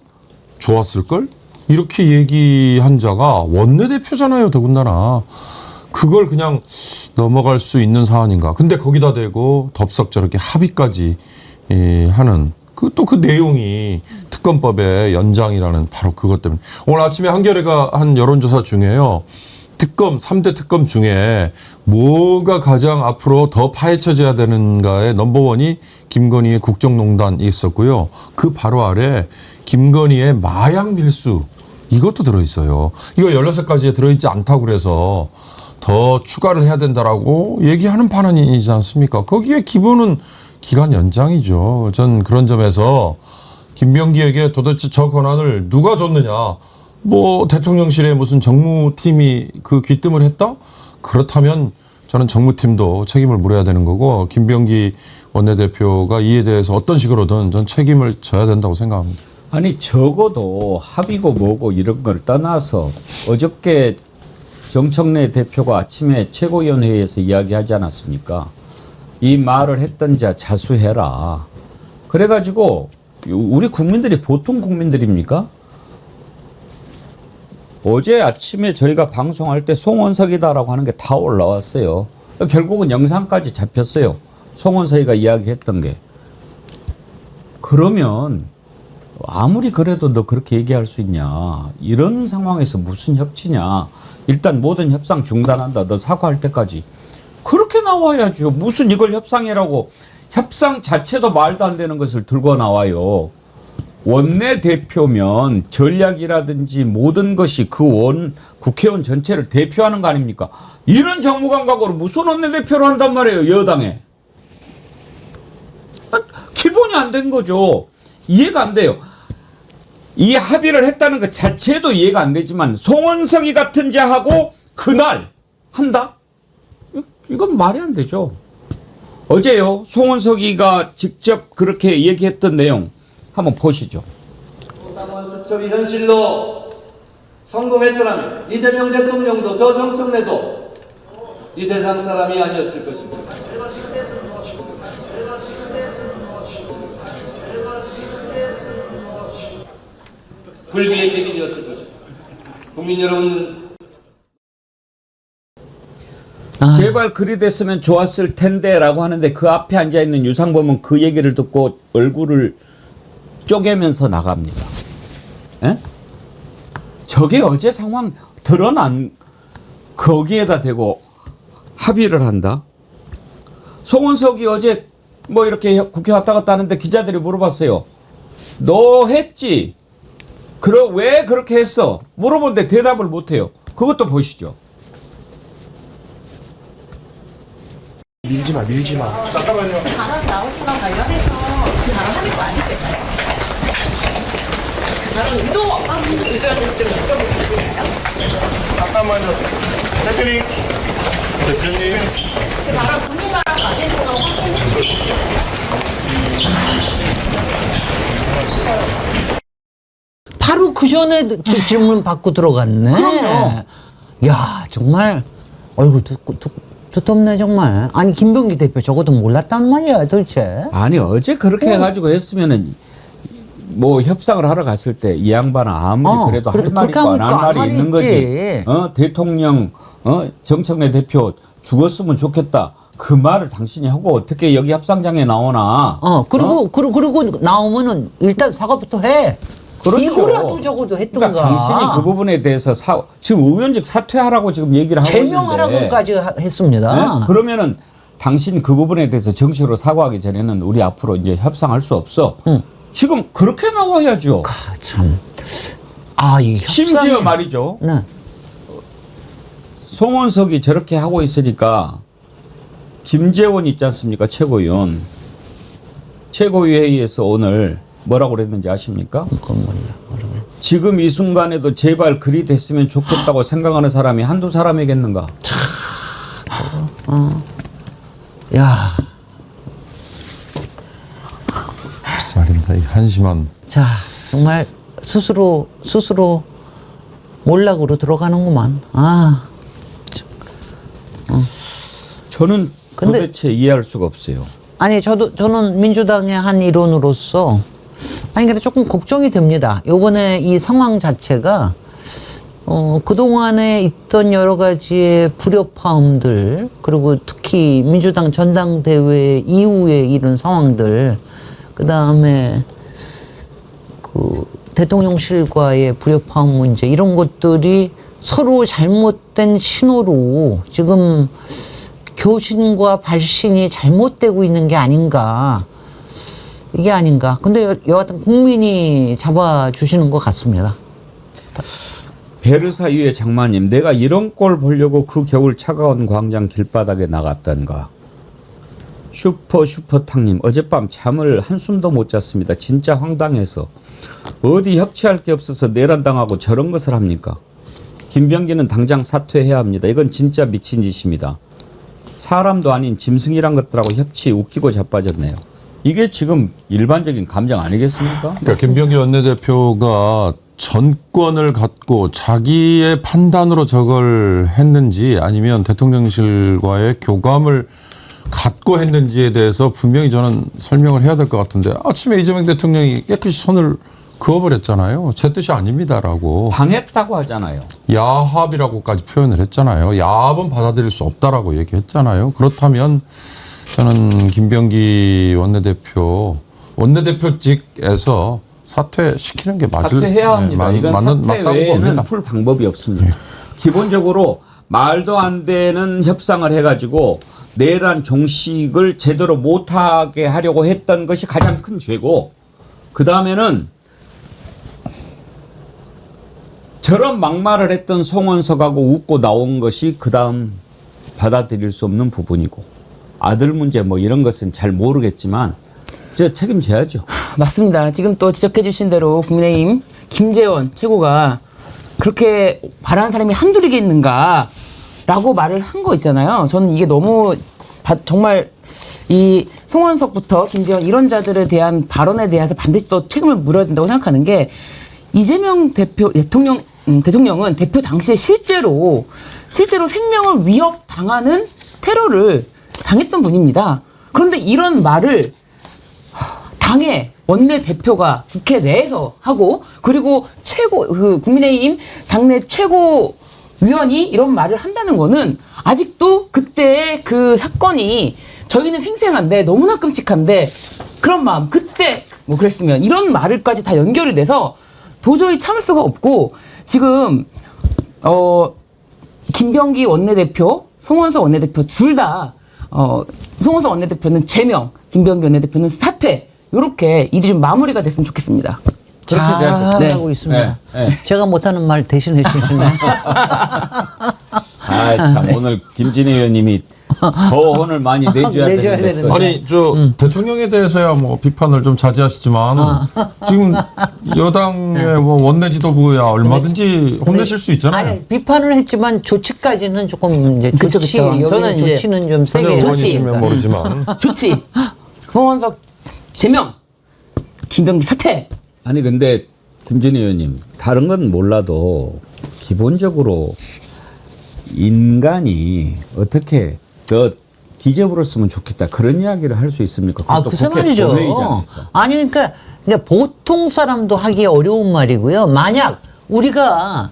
Speaker 5: 좋았을걸? 이렇게 얘기한 자가 원내대표잖아요, 더군다나. 그걸 그냥 넘어갈 수 있는 사안인가. 근데 거기다 대고 덥석 저렇게 합의까지 하는 또 그 내용이 특검법의 연장이라는 바로 그것 때문에. 오늘 아침에 한겨레가 한 여론조사 중에요. 3대 특검 중에 뭐가 가장 앞으로 더 파헤쳐져야 되는가의 넘버원이 김건희의 국정농단이 있었고요. 그 바로 아래 김건희의 마약 밀수 이것도 들어있어요. 이거 16가지에 들어있지 않다고 그래서 더 추가를 해야 된다라고 얘기하는 반환이지 않습니까? 거기에 기본은 기간 연장이죠. 전 그런 점에서 김병기에게 도대체 저 권한을 누가 줬느냐. 대통령실에 무슨 정무팀이 그 귀뜸을 했다? 그렇다면 저는 정무팀도 책임을 물어야 되는 거고 김병기 원내대표가 이에 대해서 어떤 식으로든 전 책임을 져야 된다고 생각합니다.
Speaker 4: 아니 적어도 합의고 뭐고 이런 걸 떠나서 어저께 정청래 대표가 아침에 최고위원회에서 이야기하지 않았습니까? 이 말을 했던 자 자수해라. 그래가지고 우리 국민들이 보통 국민들입니까? 어제 아침에 저희가 방송할 때 송원석이다라고 하는 게 다 올라왔어요. 결국은 영상까지 잡혔어요. 송원석이가 이야기했던 게. 그러면 아무리 그래도 너 그렇게 얘기할 수 있냐. 이런 상황에서 무슨 협치냐. 일단 모든 협상 중단한다. 너 사과할 때까지. 그렇게 나와야죠. 무슨 이걸 협상이라고. 협상 자체도 말도 안 되는 것을 들고 나와요. 원내대표면 전략이라든지 모든 것이 국회의원 전체를 대표하는 거 아닙니까? 이런 정무감각으로 무슨 원내대표로 한단 말이에요, 여당에. 기본이 안 된 거죠. 이해가 안 돼요. 이 합의를 했다는 것 자체도 이해가 안 되지만 송원석이 같은 자하고 그날 한다? 이건 말이 안 되죠. 어제요, 송원석이가 직접 그렇게 얘기했던 내용 한번 보시죠.
Speaker 11: 상원 수첩이 현실로 성공했더라면 이재명 대통령도 저 정청래도 이 세상 사람이 아니었을 것입니다. 불비의 객이 되었을 것입니다. 국민 여러분,
Speaker 4: 제발 그리 됐으면 좋았을 텐데라고 하는데 그 앞에 앉아있는 유상범은 그 얘기를 듣고 얼굴을 쪼개면서 나갑니다. 에? 저게 어제 상황 드러난 거기에다 대고 합의를 한다. 송원석이 어제 뭐 이렇게 국회 왔다 갔다 하는데 기자들이 물어봤어요. 너 했지? 왜 그렇게 했어? 물어보는데 대답을 못해요. 그것도 보시죠.
Speaker 8: 밀지 마. 잠깐만요.
Speaker 12: 발언 나오신 거 관련해서 그 발언 하는 거 아니실까요? 그 발언 의도를 좀 여쭤볼 수 있을까요?
Speaker 9: 잠깐만요. 대표님.
Speaker 12: 그 발언 본인과 맞는 거라고 확인해 주실 수 있을까요?
Speaker 6: 바로 그 전에 질문 받고 들어갔네.
Speaker 4: 그럼요.
Speaker 6: 야, 정말 얼굴 두텁네 정말. 아니 김병기 대표 적어도 몰랐단 말이야 도대체.
Speaker 4: 아니 어제 그렇게 해가지고 했으면은 뭐 협상을 하러 갔을 때 이 양반은 아무리 그래도 할 말이 있고 안 할 말이 있는 거지. 대통령 정청래 대표 죽었으면 좋겠다. 그 말을 당신이 하고 어떻게 여기 협상장에 나오나.
Speaker 6: 그리고 나오면은 일단 사과부터 해.
Speaker 4: 그렇죠.
Speaker 6: 이거라도 적어도 했던가.
Speaker 4: 그러니까 당신이 그 부분에 대해서 지금 의원직 사퇴하라고 지금 얘기를 하고 있는데.
Speaker 6: 제명하라고까지 했습니다.
Speaker 4: 네? 그러면은 당신 그 부분에 대해서 정식으로 사과하기 전에는 우리 앞으로 이제 협상할 수 없어. 지금 그렇게 나와야죠.
Speaker 6: 참. 이
Speaker 4: 심지어 말이죠.
Speaker 6: 네.
Speaker 4: 송원석이 저렇게 하고 있으니까 김재원 있지 않습니까? 최고위원. 최고위회의에서 오늘 뭐라고 그랬는지 아십니까? 지금 이 순간에도 제발 그리 됐으면 좋겠다고 생각하는 사람이 한두 사람이겠는가?
Speaker 6: 야.
Speaker 5: 글쎄 말입니다. 이 한심한.
Speaker 6: 자, 정말 스스로 몰락으로 들어가는구만.
Speaker 4: 저는 도대체 이해할 수가 없어요.
Speaker 6: 아니 저는 민주당의 한 일원으로서 근데 조금 걱정이 됩니다. 요번에 이 상황 자체가 그동안에 있던 여러 가지의 불협화음들, 그리고 특히 민주당 전당대회 이후에 이런 상황들, 그 다음에 그 대통령실과의 불협화음 문제, 이런 것들이 서로 잘못된 신호로 지금 교신과 발신이 잘못되고 있는 게 아닌가. 이게 아닌가. 근데 여하튼 국민이 잡아주시는 것 같습니다.
Speaker 4: 베르사 유의 장마님, 내가 이런 꼴 보려고 그 겨울 차가운 광장 길바닥에 나갔던가. 슈퍼탕님, 어젯밤 잠을 한숨도 못 잤습니다. 진짜 황당해서. 어디 협치할 게 없어서 내란당하고 저런 것을 합니까? 김병기는 당장 사퇴해야 합니다. 이건 진짜 미친 짓입니다. 사람도 아닌 짐승이란 것들하고 협치 웃기고 자빠졌네요. 이게 지금 일반적인 감정 아니겠습니까?
Speaker 5: 그러니까 김병기 원내대표가 전권을 갖고 자기의 판단으로 저걸 했는지 아니면 대통령실과의 교감을 갖고 했는지에 대해서 분명히 저는 설명을 해야 될 것 같은데, 아침에 이재명 대통령이 깨끗이 손을 그어버렸잖아요. 제 뜻이 아닙니다라고.
Speaker 4: 당했다고 하잖아요.
Speaker 5: 야합이라고까지 표현을 했잖아요. 야합은 받아들일 수 없다라고 얘기했잖아요. 그렇다면 저는 김병기 원내대표직에서 사퇴시키는 게
Speaker 4: 사퇴해야 합니다. 이건 사퇴 외에는
Speaker 5: 봅니다.
Speaker 4: 풀 방법이 없습니다. 기본적으로 말도 안 되는 협상을 해가지고 내란 종식을 제대로 못하게 하려고 했던 것이 가장 큰 죄고, 그 다음에는 저런 막말을 했던 송원석하고 웃고 나온 것이 그 다음 받아들일 수 없는 부분이고, 아들 문제 뭐 이런 것은 잘 모르겠지만 저 책임져야죠.
Speaker 1: 맞습니다. 지금 또 지적해 주신 대로 국민의힘 김재원 최고가 그렇게 바라는 사람이 한둘이겠는가라고 말을 한 거 있잖아요. 저는 이게 너무 정말 이 송원석부터 김재원 이런 자들에 대한 발언에 대해서 반드시 또 책임을 물어야 된다고 생각하는 게, 이재명 대통령은 대표 당시에 실제로 생명을 위협당하는 테러를 당했던 분입니다. 그런데 이런 말을 당의 원내대표가 국회 내에서 하고, 그리고 국민의힘 당내 최고위원이 이런 말을 한다는 거는 아직도 그때의 그 사건이 저희는 생생한데 너무나 끔찍한데 그런 마음, 그때 뭐 그랬으면, 이런 말을까지 다 연결이 돼서 도저히 참을 수가 없고, 지금 김병기 원내대표, 송원석 원내대표 둘 다 송원석 원내대표는 제명, 김병기 원내대표는 사퇴. 이렇게 일이 좀 마무리가 됐으면 좋겠습니다.
Speaker 6: 잘하고 있습니다. 제가 못하는 말 대신 해주시네.
Speaker 4: 참 오늘 김진애 의원님이 더 혼을 많이 내줘야 되는데.
Speaker 5: 아니 대통령에 대해서야 뭐 비판을 좀 자제하시지만 지금 여당의 뭐 원내 지도부야 얼마든지 혼내실 수 있잖아요.
Speaker 6: 아니, 비판을 했지만 조치까지는 조금 이제
Speaker 1: 그쵸,
Speaker 6: 조치
Speaker 1: 그쵸.
Speaker 6: 여기는
Speaker 1: 저는 이제
Speaker 6: 조치는 좀 세게
Speaker 5: 전혀
Speaker 6: 해야지.
Speaker 5: 의원이시면 모르지만
Speaker 1: 좋지. 송원석 제명, 김병기 사퇴.
Speaker 4: 아니 근데 김진애 의원님 다른 건 몰라도 기본적으로 인간이 어떻게 더 뒤져버렸으면 좋겠다 그런 이야기를 할 수 있습니까? 그것도
Speaker 6: 글쎄
Speaker 4: 국회
Speaker 6: 말이죠.
Speaker 4: 본회의장에서.
Speaker 6: 아니 그러니까 보통 사람도 하기 어려운 말이고요. 만약 우리가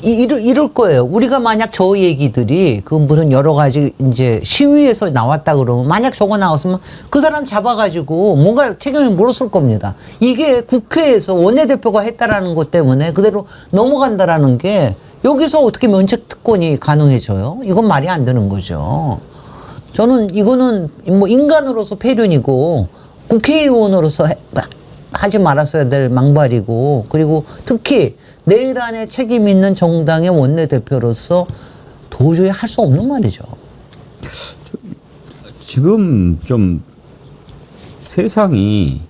Speaker 6: 이럴 거예요. 우리가 만약 저 얘기들이 그 무슨 여러 가지 이제 시위에서 나왔다 그러면 만약 저거 나왔으면 그 사람 잡아가지고 뭔가 책임을 물었을 겁니다. 이게 국회에서 원내대표가 했다라는 것 때문에 그대로 넘어간다라는 게 여기서 어떻게 면책 특권이 가능해져요? 이건 말이 안 되는 거죠. 저는 이거는 뭐 인간으로서 폐륜이고 국회의원으로서 하지 말았어야 될 망발이고 그리고 특히 내일 안에 책임 있는 정당의 원내대표로서 도저히 할 수 없는 말이죠.
Speaker 4: 지금 좀 세상이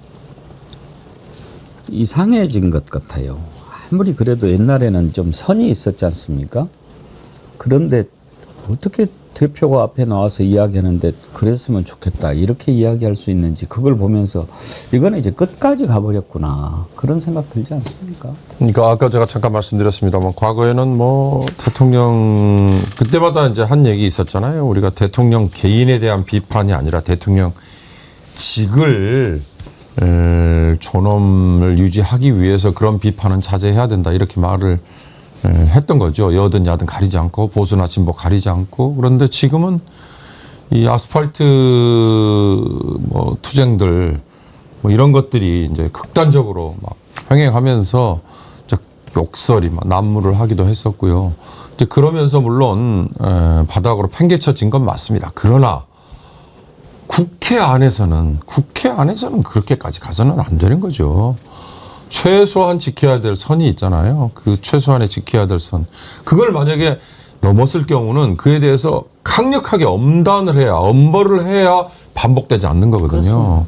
Speaker 4: 이상해진 것 같아요. 아무리 그래도 옛날에는 좀 선이 있었지 않습니까? 그런데 어떻게 대표가 앞에 나와서 이야기하는데 그랬으면 좋겠다 이렇게 이야기할 수 있는지 그걸 보면서 이거는 이제 끝까지 가버렸구나 그런 생각 들지 않습니까?
Speaker 5: 그러니까 아까 제가 잠깐 말씀드렸습니다만 과거에는 뭐 대통령 그때마다 이제 한 얘기 있었잖아요. 우리가 대통령 개인에 대한 비판이 아니라 대통령 직을 존엄을 유지하기 위해서 그런 비판은 자제해야 된다 이렇게 말을 했던 거죠. 여든 야든 가리지 않고 보수나 진보 가리지 않고. 그런데 지금은 이 아스팔트 뭐 투쟁들 뭐 이런 것들이 이제 극단적으로 막 횡행하면서 이제 욕설이 막 난무를 하기도 했었고요. 이제 그러면서 물론 바닥으로 팽개쳐진 건 맞습니다. 그러나 국회 안에서는 그렇게까지 가서는 안 되는 거죠. 최소한 지켜야 될 선이 있잖아요. 그 최소한에 지켜야 될 선. 그걸 만약에 넘었을 경우는 그에 대해서 강력하게 엄벌을 해야 반복되지 않는 거거든요.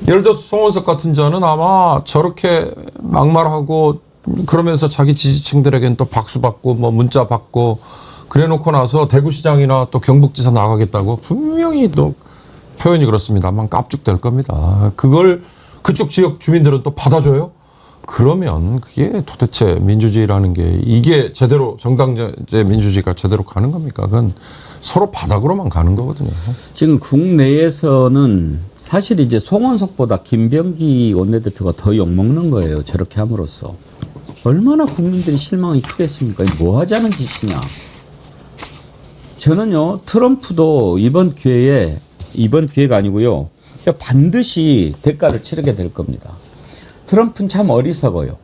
Speaker 5: 예를 들어서 송원석 같은 자는 아마 저렇게 막말하고 그러면서 자기 지지층들에게는 또 박수 받고 뭐 문자 받고 그래 놓고 나서 대구시장이나 또 경북지사 나가겠다고 분명히 또 표현이 그렇습니다만 깝죽될 겁니다. 그걸 그쪽 지역 주민들은 또 받아줘요? 그러면 그게 도대체 민주주의라는 게 이게 제대로 정당제 민주주의가 제대로 가는 겁니까? 그건 서로 바닥으로만 가는 거거든요.
Speaker 4: 지금 국내에서는 사실 이제 송원석보다 김병기 원내대표가 더 욕먹는 거예요. 저렇게 함으로써. 얼마나 국민들이 실망이 크겠습니까? 뭐 하자는 짓이냐. 저는요 트럼프도 이번 기회가 아니고요. 반드시 대가를 치르게 될 겁니다. 트럼프는 참 어리석어요.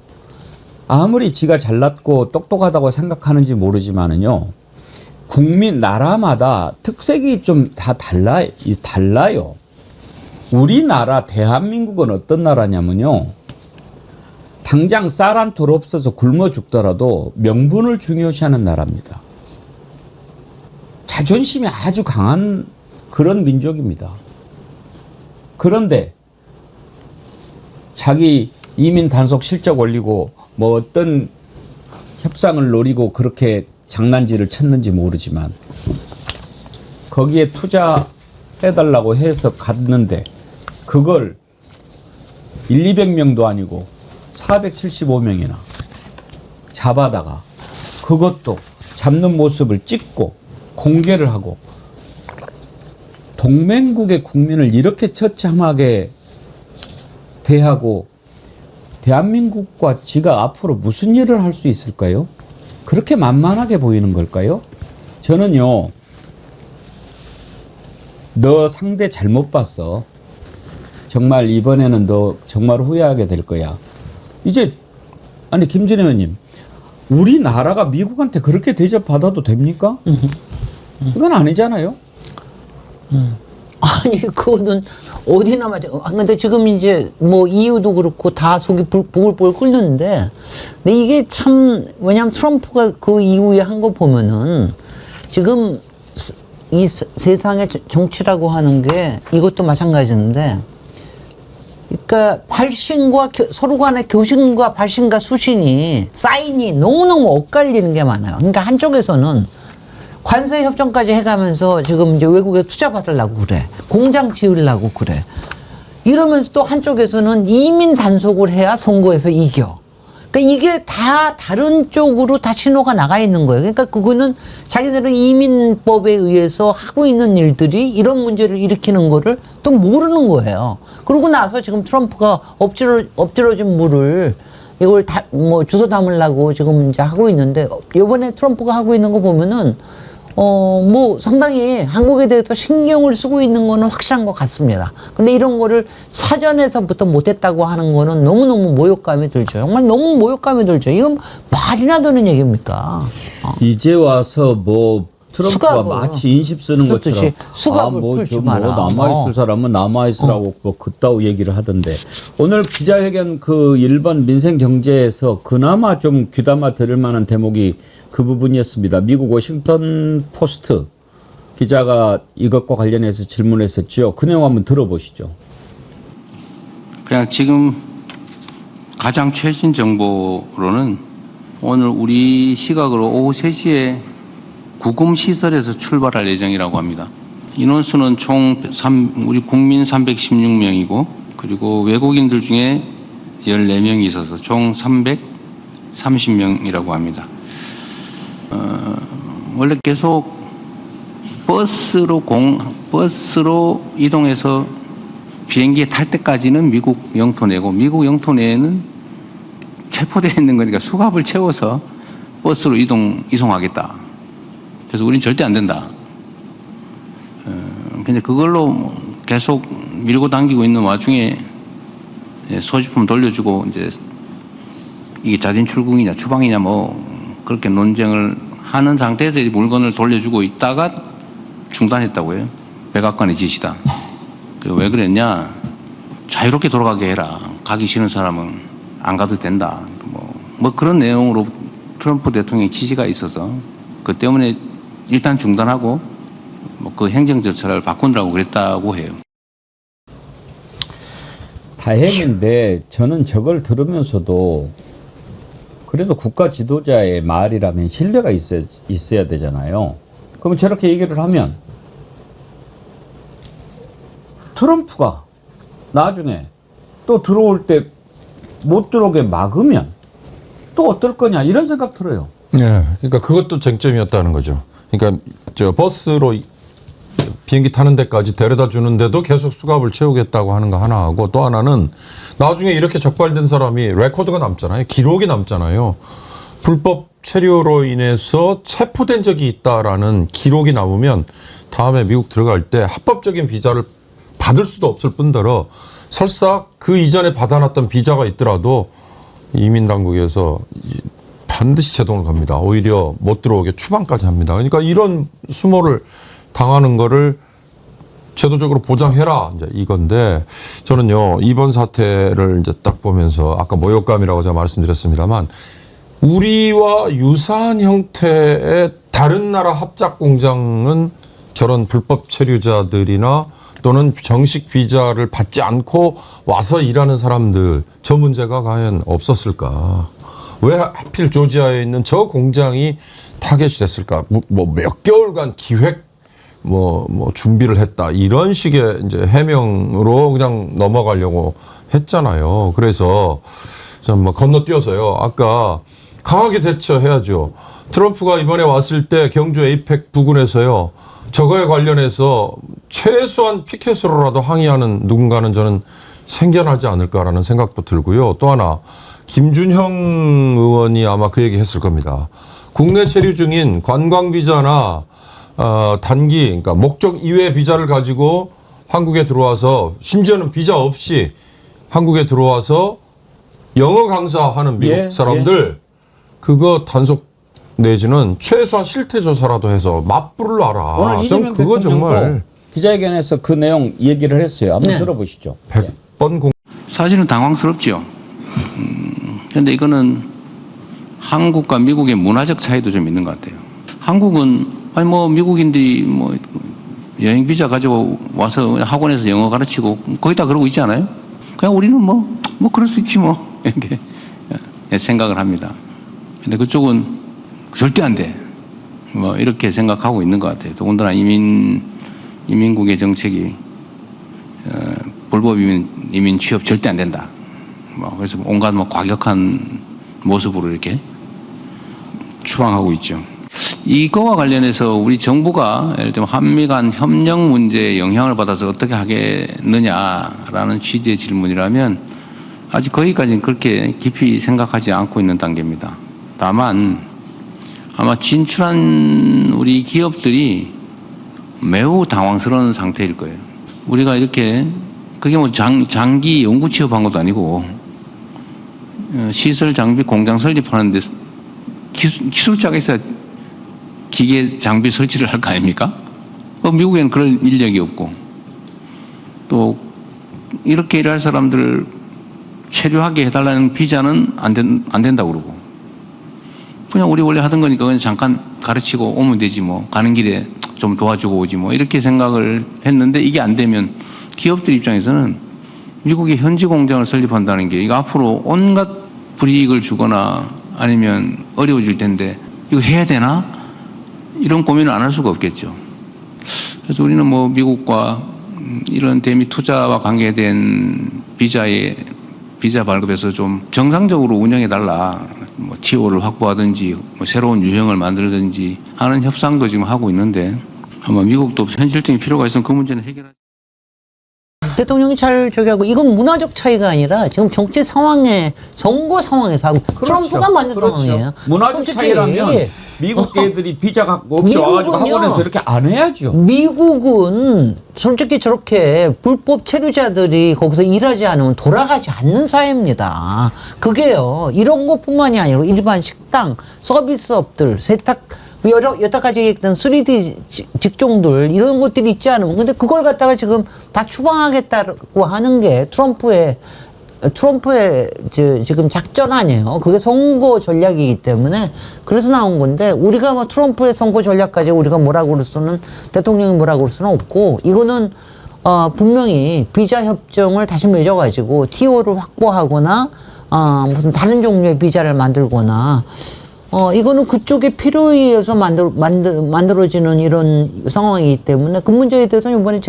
Speaker 4: 아무리 지가 잘났고 똑똑하다고 생각하는지 모르지만은요. 나라마다 특색이 좀 다 달라요. 우리나라 대한민국은 어떤 나라냐면요. 당장 쌀 한 톨 없어서 굶어 죽더라도 명분을 중요시하는 나라입니다. 자존심이 아주 강한 그런 민족입니다. 그런데 자기 이민 단속 실적 올리고 뭐 어떤 협상을 노리고 그렇게 장난질을 쳤는지 모르지만 거기에 투자해달라고 해서 갔는데 그걸 200명도 아니고 475명이나 잡아다가 그것도 잡는 모습을 찍고 공개를 하고 동맹국의 국민을 이렇게 처참하게 대하고 대한민국과 지가 앞으로 무슨 일을 할 수 있을까요? 그렇게 만만하게 보이는 걸까요? 저는요, 너 상대 잘못 봤어. 정말 이번에는 너 정말 후회하게 될 거야. 이제, 아니, 김진애 의원님, 우리나라가 미국한테 그렇게 대접받아도 됩니까? 그건 아니잖아요.
Speaker 6: 아니 그거는 어디나 맞아. 근데 지금 이제 뭐 EU도 그렇고 다 속이 보글보글 끓는데, 근데 이게 참 왜냐하면 트럼프가 그 이후에 한 거 보면은 지금 이 세상의 정치라고 하는 게 이것도 마찬가지인데, 그러니까 발신과 서로 간의 교신과 발신과 수신이 사인이 너무너무 엇갈리는 게 많아요. 그러니까 한쪽에서는 관세 협정까지 해가면서 지금 이제 외국에 투자 받으려고 그래. 공장 지으려고 그래. 이러면서 또 한쪽에서는 이민 단속을 해야 선거에서 이겨. 그러니까 이게 다 다른 쪽으로 다 신호가 나가 있는 거예요. 그러니까 그거는 자기들은 이민법에 의해서 하고 있는 일들이 이런 문제를 일으키는 거를 또 모르는 거예요. 그러고 나서 지금 트럼프가 엎질러진 물을 이걸 다 뭐 주워 담으려고 지금 이제 하고 있는데, 이번에 트럼프가 하고 있는 거 보면은 뭐 상당히 한국에 대해서 신경을 쓰고 있는 거는 확실한 것 같습니다. 근데 이런 거를 사전에서부터 못했다고 하는 거는 너무너무 모욕감이 들죠. 정말 너무 모욕감이 들죠. 이건 말이나 되는 얘기입니까?
Speaker 4: 이제 와서 뭐 트럼프가
Speaker 6: 수갑을,
Speaker 4: 마치 인십 쓰는 것처럼
Speaker 6: 수갑을 풀지 마라.
Speaker 4: 남아있을 사람은 남아있으라고 뭐 그따위 얘기를 하던데, 오늘 기자회견 그 일본 민생경제에서 그나마 좀 귀담아 들을 만한 대목이 그 부분이었습니다. 미국 워싱턴 포스트 기자가 이것과 관련해서 질문했었죠. 그 내용 한번 들어보시죠.
Speaker 7: 그냥 지금 가장 최신 정보로는 오늘 우리 시각으로 오후 3시에 구금 시설에서 출발할 예정이라고 합니다. 인원수는 총 우리 국민 316명이고, 그리고 외국인들 중에 14명이 있어서 총 330명이라고 합니다. 원래 계속 버스로 이동해서 비행기에 탈 때까지는 미국 영토 내고, 미국 영토 내에는 체포되어 있는 거니까 수갑을 채워서 버스로 이송하겠다. 그래서 우린 절대 안 된다. 근데 그걸로 계속 밀고 당기고 있는 와중에 소지품 돌려주고, 이제 이게 자진 출국이냐 추방이냐 뭐 그렇게 논쟁을 하는 상태에서 물건을 돌려주고 있다가 중단했다고 해요. 백악관의 지시다. 왜 그랬냐? 자유롭게 돌아가게 해라. 가기 싫은 사람은 안 가도 된다. 뭐 그런 내용으로 트럼프 대통령의 지시가 있어서 그 때문에 일단 중단하고 뭐 그 행정 절차를 바꾼다고 그랬다고 해요.
Speaker 4: 다행인데 저는 저걸 들으면서도 그래도 국가 지도자의 말이라면 신뢰가 있어야 되잖아요. 그럼 저렇게 얘기를 하면 트럼프가 나중에 또 들어올 때 못 들어오게 막으면 또 어떨 거냐 이런 생각 들어요.
Speaker 5: 네, 그러니까 그것도 쟁점이었다는 거죠. 그러니까 저 버스로 비행기 타는 데까지 데려다 주는데도 계속 수갑을 채우겠다고 하는 거 하나 하고, 또 하나는 나중에 이렇게 적발된 사람이 레코드가 남잖아요. 기록이 남잖아요. 불법 체류로 인해서 체포된 적이 있다라는 기록이 남으면 다음에 미국 들어갈 때 합법적인 비자를 받을 수도 없을 뿐더러 설사 그 이전에 받아놨던 비자가 있더라도 이민당국에서 반드시 제동을 갑니다. 오히려 못 들어오게 추방까지 합니다. 그러니까 이런 수모를 당하는 거를 제도적으로 보장해라, 이제 이건데, 저는요 이번 사태를 이제 딱 보면서 아까 모욕감이라고 제가 말씀드렸습니다만, 우리와 유사한 형태의 다른 나라 합작 공장은 저런 불법 체류자들이나 또는 정식 비자를 받지 않고 와서 일하는 사람들, 저 문제가 과연 없었을까? 왜 하필 조지아에 있는 저 공장이 타겟이 됐을까? 뭐 몇 개월간 기획 뭐 준비를 했다, 이런 식의 이제 해명으로 그냥 넘어가려고 했잖아요. 그래서 좀 뭐 건너뛰어서요. 아까 강하게 대처해야죠. 트럼프가 이번에 왔을 때 경주 에이펙 부근에서요, 저거에 관련해서 최소한 피켓으로라도 항의하는 누군가는 저는 생겨나지 않을까라는 생각도 들고요. 또 하나, 김준형 의원이 아마 그 얘기 했을 겁니다. 국내 체류 중인 관광 비자나 단기, 그러니까 목적 이외의 비자를 가지고 한국에 들어와서, 심지어는 비자 없이 한국에 들어와서 영어 강사하는 미국 사람들, 그거 단속 내지는 최소한 실태 조사라도 해서 맞불을 놔라.
Speaker 4: 오늘
Speaker 5: 전
Speaker 4: 이재명
Speaker 5: 그거
Speaker 4: 대통령도
Speaker 5: 정말
Speaker 4: 기자회견에서 그 내용 얘기를 했어요. 한번
Speaker 6: 네.
Speaker 4: 들어보시죠.
Speaker 5: 100번 공.
Speaker 7: 사실은 당황스럽죠. 그런데 이거는 한국과 미국의 문화적 차이도 좀 있는 것 같아요. 한국은 아니 뭐 미국인들이 뭐 여행 비자 가지고 와서 학원에서 영어 가르치고 거의 다 그러고 있지 않아요? 그냥 우리는 뭐 그럴 수 있지 뭐 이렇게 생각을 합니다. 근데 그쪽은 절대 안 돼. 뭐 이렇게 생각하고 있는 것 같아요. 더군다나 이민국의 정책이 불법 이민 취업 절대 안 된다. 뭐 그래서 온갖 뭐 과격한 모습으로 이렇게 추방하고 있죠. 이거와 관련해서 우리 정부가 예를 들면 한미 간 협력 문제에 영향을 받아서 어떻게 하겠느냐라는 취지의 질문이라면 아직 거기까지는 그렇게 깊이 생각하지 않고 있는 단계입니다. 다만 아마 진출한 우리 기업들이 매우 당황스러운 상태일 거예요. 우리가 이렇게 그게 뭐 장기 연구 취업한 것도 아니고 시설 장비 공장 설립하는데 기술자가 있어야 기계 장비 설치를 할 거 아닙니까? 미국에는 그럴 인력이 없고 또 이렇게 일할 사람들을 체류하게 해달라는 비자는 안 된다고 그러고 그냥 우리 원래 하던 거니까 그냥 잠깐 가르치고 오면 되지 뭐 가는 길에 좀 도와주고 오지 뭐 이렇게 생각을 했는데 이게 안 되면 기업들 입장에서는 미국의 현지 공장을 설립한다는 게 이거 앞으로 온갖 불이익을 주거나 아니면 어려워질 텐데 이거 해야 되나? 이런 고민을 안 할 수가 없겠죠. 그래서 우리는 뭐 미국과 이런 대미 투자와 관계된 비자 발급에서 좀 정상적으로 운영해달라. 뭐 TO를 확보하든지 뭐 새로운 유형을 만들든지 하는 협상도 지금 하고 있는데 아마 미국도 현실적인 필요가 있으면 그 문제는 해결하지.
Speaker 6: 대통령이 잘 저기 하고 이건 문화적 차이가 아니라 지금 정치 상황에 선거 상황에서 하고 트럼프가 만든 상황이에요.
Speaker 4: 문화적
Speaker 6: 솔직히
Speaker 4: 차이라면 미국 애들이 비자 갖고 없이 와가지고
Speaker 6: 미국은요.
Speaker 4: 학원에서 이렇게 안 해야죠.
Speaker 6: 미국은 솔직히 저렇게 불법 체류자들이 거기서 일하지 않으면 돌아가지 않는 사회입니다. 그게요. 이런 것뿐만이 아니라 일반 식당, 서비스업들, 세탁 여태까지 얘기했던 3D 직종들 이런 것들이 있지 않으면 근데 그걸 갖다가 지금 다 추방하겠다고 하는 게 트럼프의 지금 작전 아니에요. 그게 선거 전략이기 때문에 그래서 나온 건데 우리가 뭐 트럼프의 선거 전략까지 우리가 뭐라고 그럴 수는 대통령이 뭐라고 그럴 수는 없고 이거는 분명히 비자 협정을 다시 맺어가지고 TO를 확보하거나 무슨 다른 종류의 비자를 만들거나 이거는 그쪽의 필요에 의해서 만들어지는 이런 상황이기 때문에 그 문제에 대해서는 이번에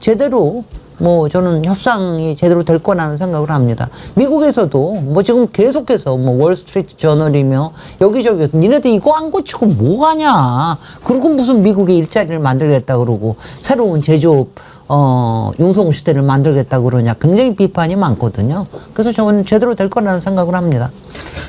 Speaker 6: 제대로 뭐 저는 협상이 제대로 될 거라는 생각을 합니다. 미국에서도 뭐 지금 계속해서 뭐 월스트리트 저널이며 여기저기에서 니네들 이거 안 고치고 뭐 하냐. 그리고 무슨 미국의 일자리를 만들겠다 그러고 새로운 제조업 융성 시대를 만들겠다 그러냐. 굉장히 비판이 많거든요. 그래서 저는 제대로 될 거라는 생각을 합니다.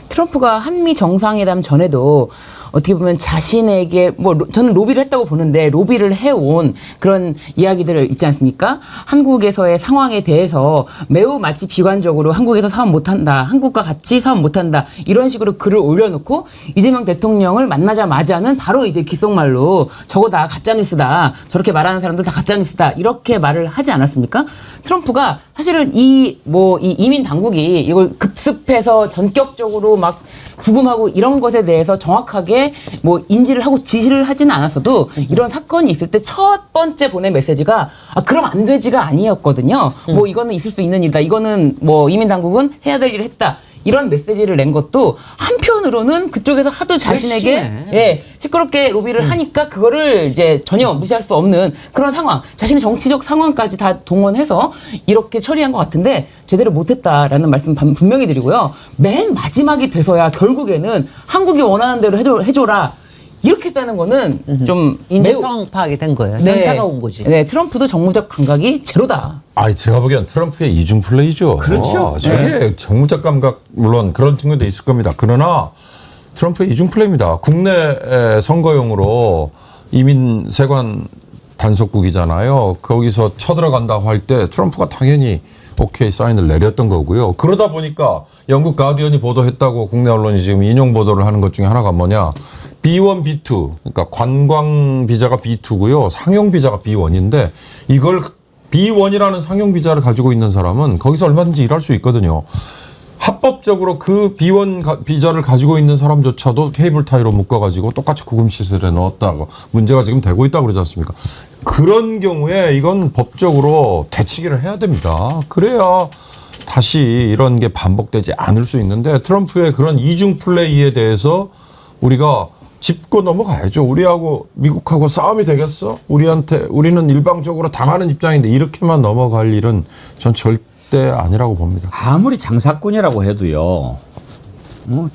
Speaker 1: 트럼프가 한미 정상회담 전에도 어떻게 보면 자신에게 뭐 저는 로비를 했다고 보는데 로비를 해온 그런 이야기들을 있지 않습니까? 한국에서의 상황에 대해서 매우 마치 비관적으로 한국에서 사업 못한다, 한국과 같이 사업 못한다 이런 식으로 글을 올려놓고 이재명 대통령을 만나자마자는 바로 이제 귓속말로 저거 다 가짜뉴스다, 저렇게 말하는 사람들 다 가짜뉴스다 이렇게 말을 하지 않았습니까? 트럼프가 사실은 이 이민 당국이 이걸 급습해서 전격적으로 막 구금하고 이런 것에 대해서 정확하게 뭐 인지를 하고 지시를 하지는 않았어도 이런 사건이 있을 때 첫 번째 보낸 메시지가 그럼 안 되지가 아니었거든요. 뭐 이거는 있을 수 있는 일이다. 이거는 뭐 이민 당국은 해야 될 일을 했다. 이런 메시지를 낸 것도 한편으로는 그쪽에서 하도 자신에게 시끄럽게 로비를 하니까 그거를 이제 전혀 무시할 수 없는 그런 상황, 자신의 정치적 상황까지 다 동원해서 이렇게 처리한 것 같은데 제대로 못했다라는 말씀 분명히 드리고요. 맨 마지막이 돼서야 결국에는 한국이 원하는 대로 해줘라. 이렇게 했다는 거는 좀
Speaker 6: 인지 상황 파악이 된 거예요.
Speaker 1: 네.
Speaker 6: 현타가 온 거지.
Speaker 1: 네, 트럼프도 정무적 감각이 제로다.
Speaker 5: 제가 보기엔 트럼프의 이중 플레이죠.
Speaker 4: 그렇죠.
Speaker 5: 저게 정무적 감각 물론 그런 측면도 있을 겁니다. 그러나 트럼프의 이중 플레이입니다. 국내 선거용으로 이민 세관 단속국이잖아요. 거기서 쳐들어간다고 할 때 트럼프가 당연히 오케이 사인을 내렸던 거고요. 그러다 보니까 영국 가디언이 보도했다고 국내 언론이 지금 인용 보도를 하는 것 중에 하나가 뭐냐. B1, B2 그러니까 관광 비자가 B2고요. 상용 비자가 B1인데 이걸 B1이라는 상용 비자를 가지고 있는 사람은 거기서 얼마든지 일할 수 있거든요. 합법적으로 그 B1 비자를 가지고 있는 사람조차도 케이블 타이로 묶어가지고 똑같이 구금시설에 넣었다고 문제가 지금 되고 있다고 그러지 않습니까? 그런 경우에 이건 법적으로 대치기를 해야 됩니다. 그래야 다시 이런 게 반복되지 않을 수 있는데 트럼프의 그런 이중 플레이에 대해서 우리가 짚고 넘어가야죠. 우리하고 미국하고 싸움이 되겠어? 우리는 일방적으로 당하는 입장인데 이렇게만 넘어갈 일은 전 절대 아니라고 봅니다.
Speaker 4: 아무리 장사꾼이라고 해도요.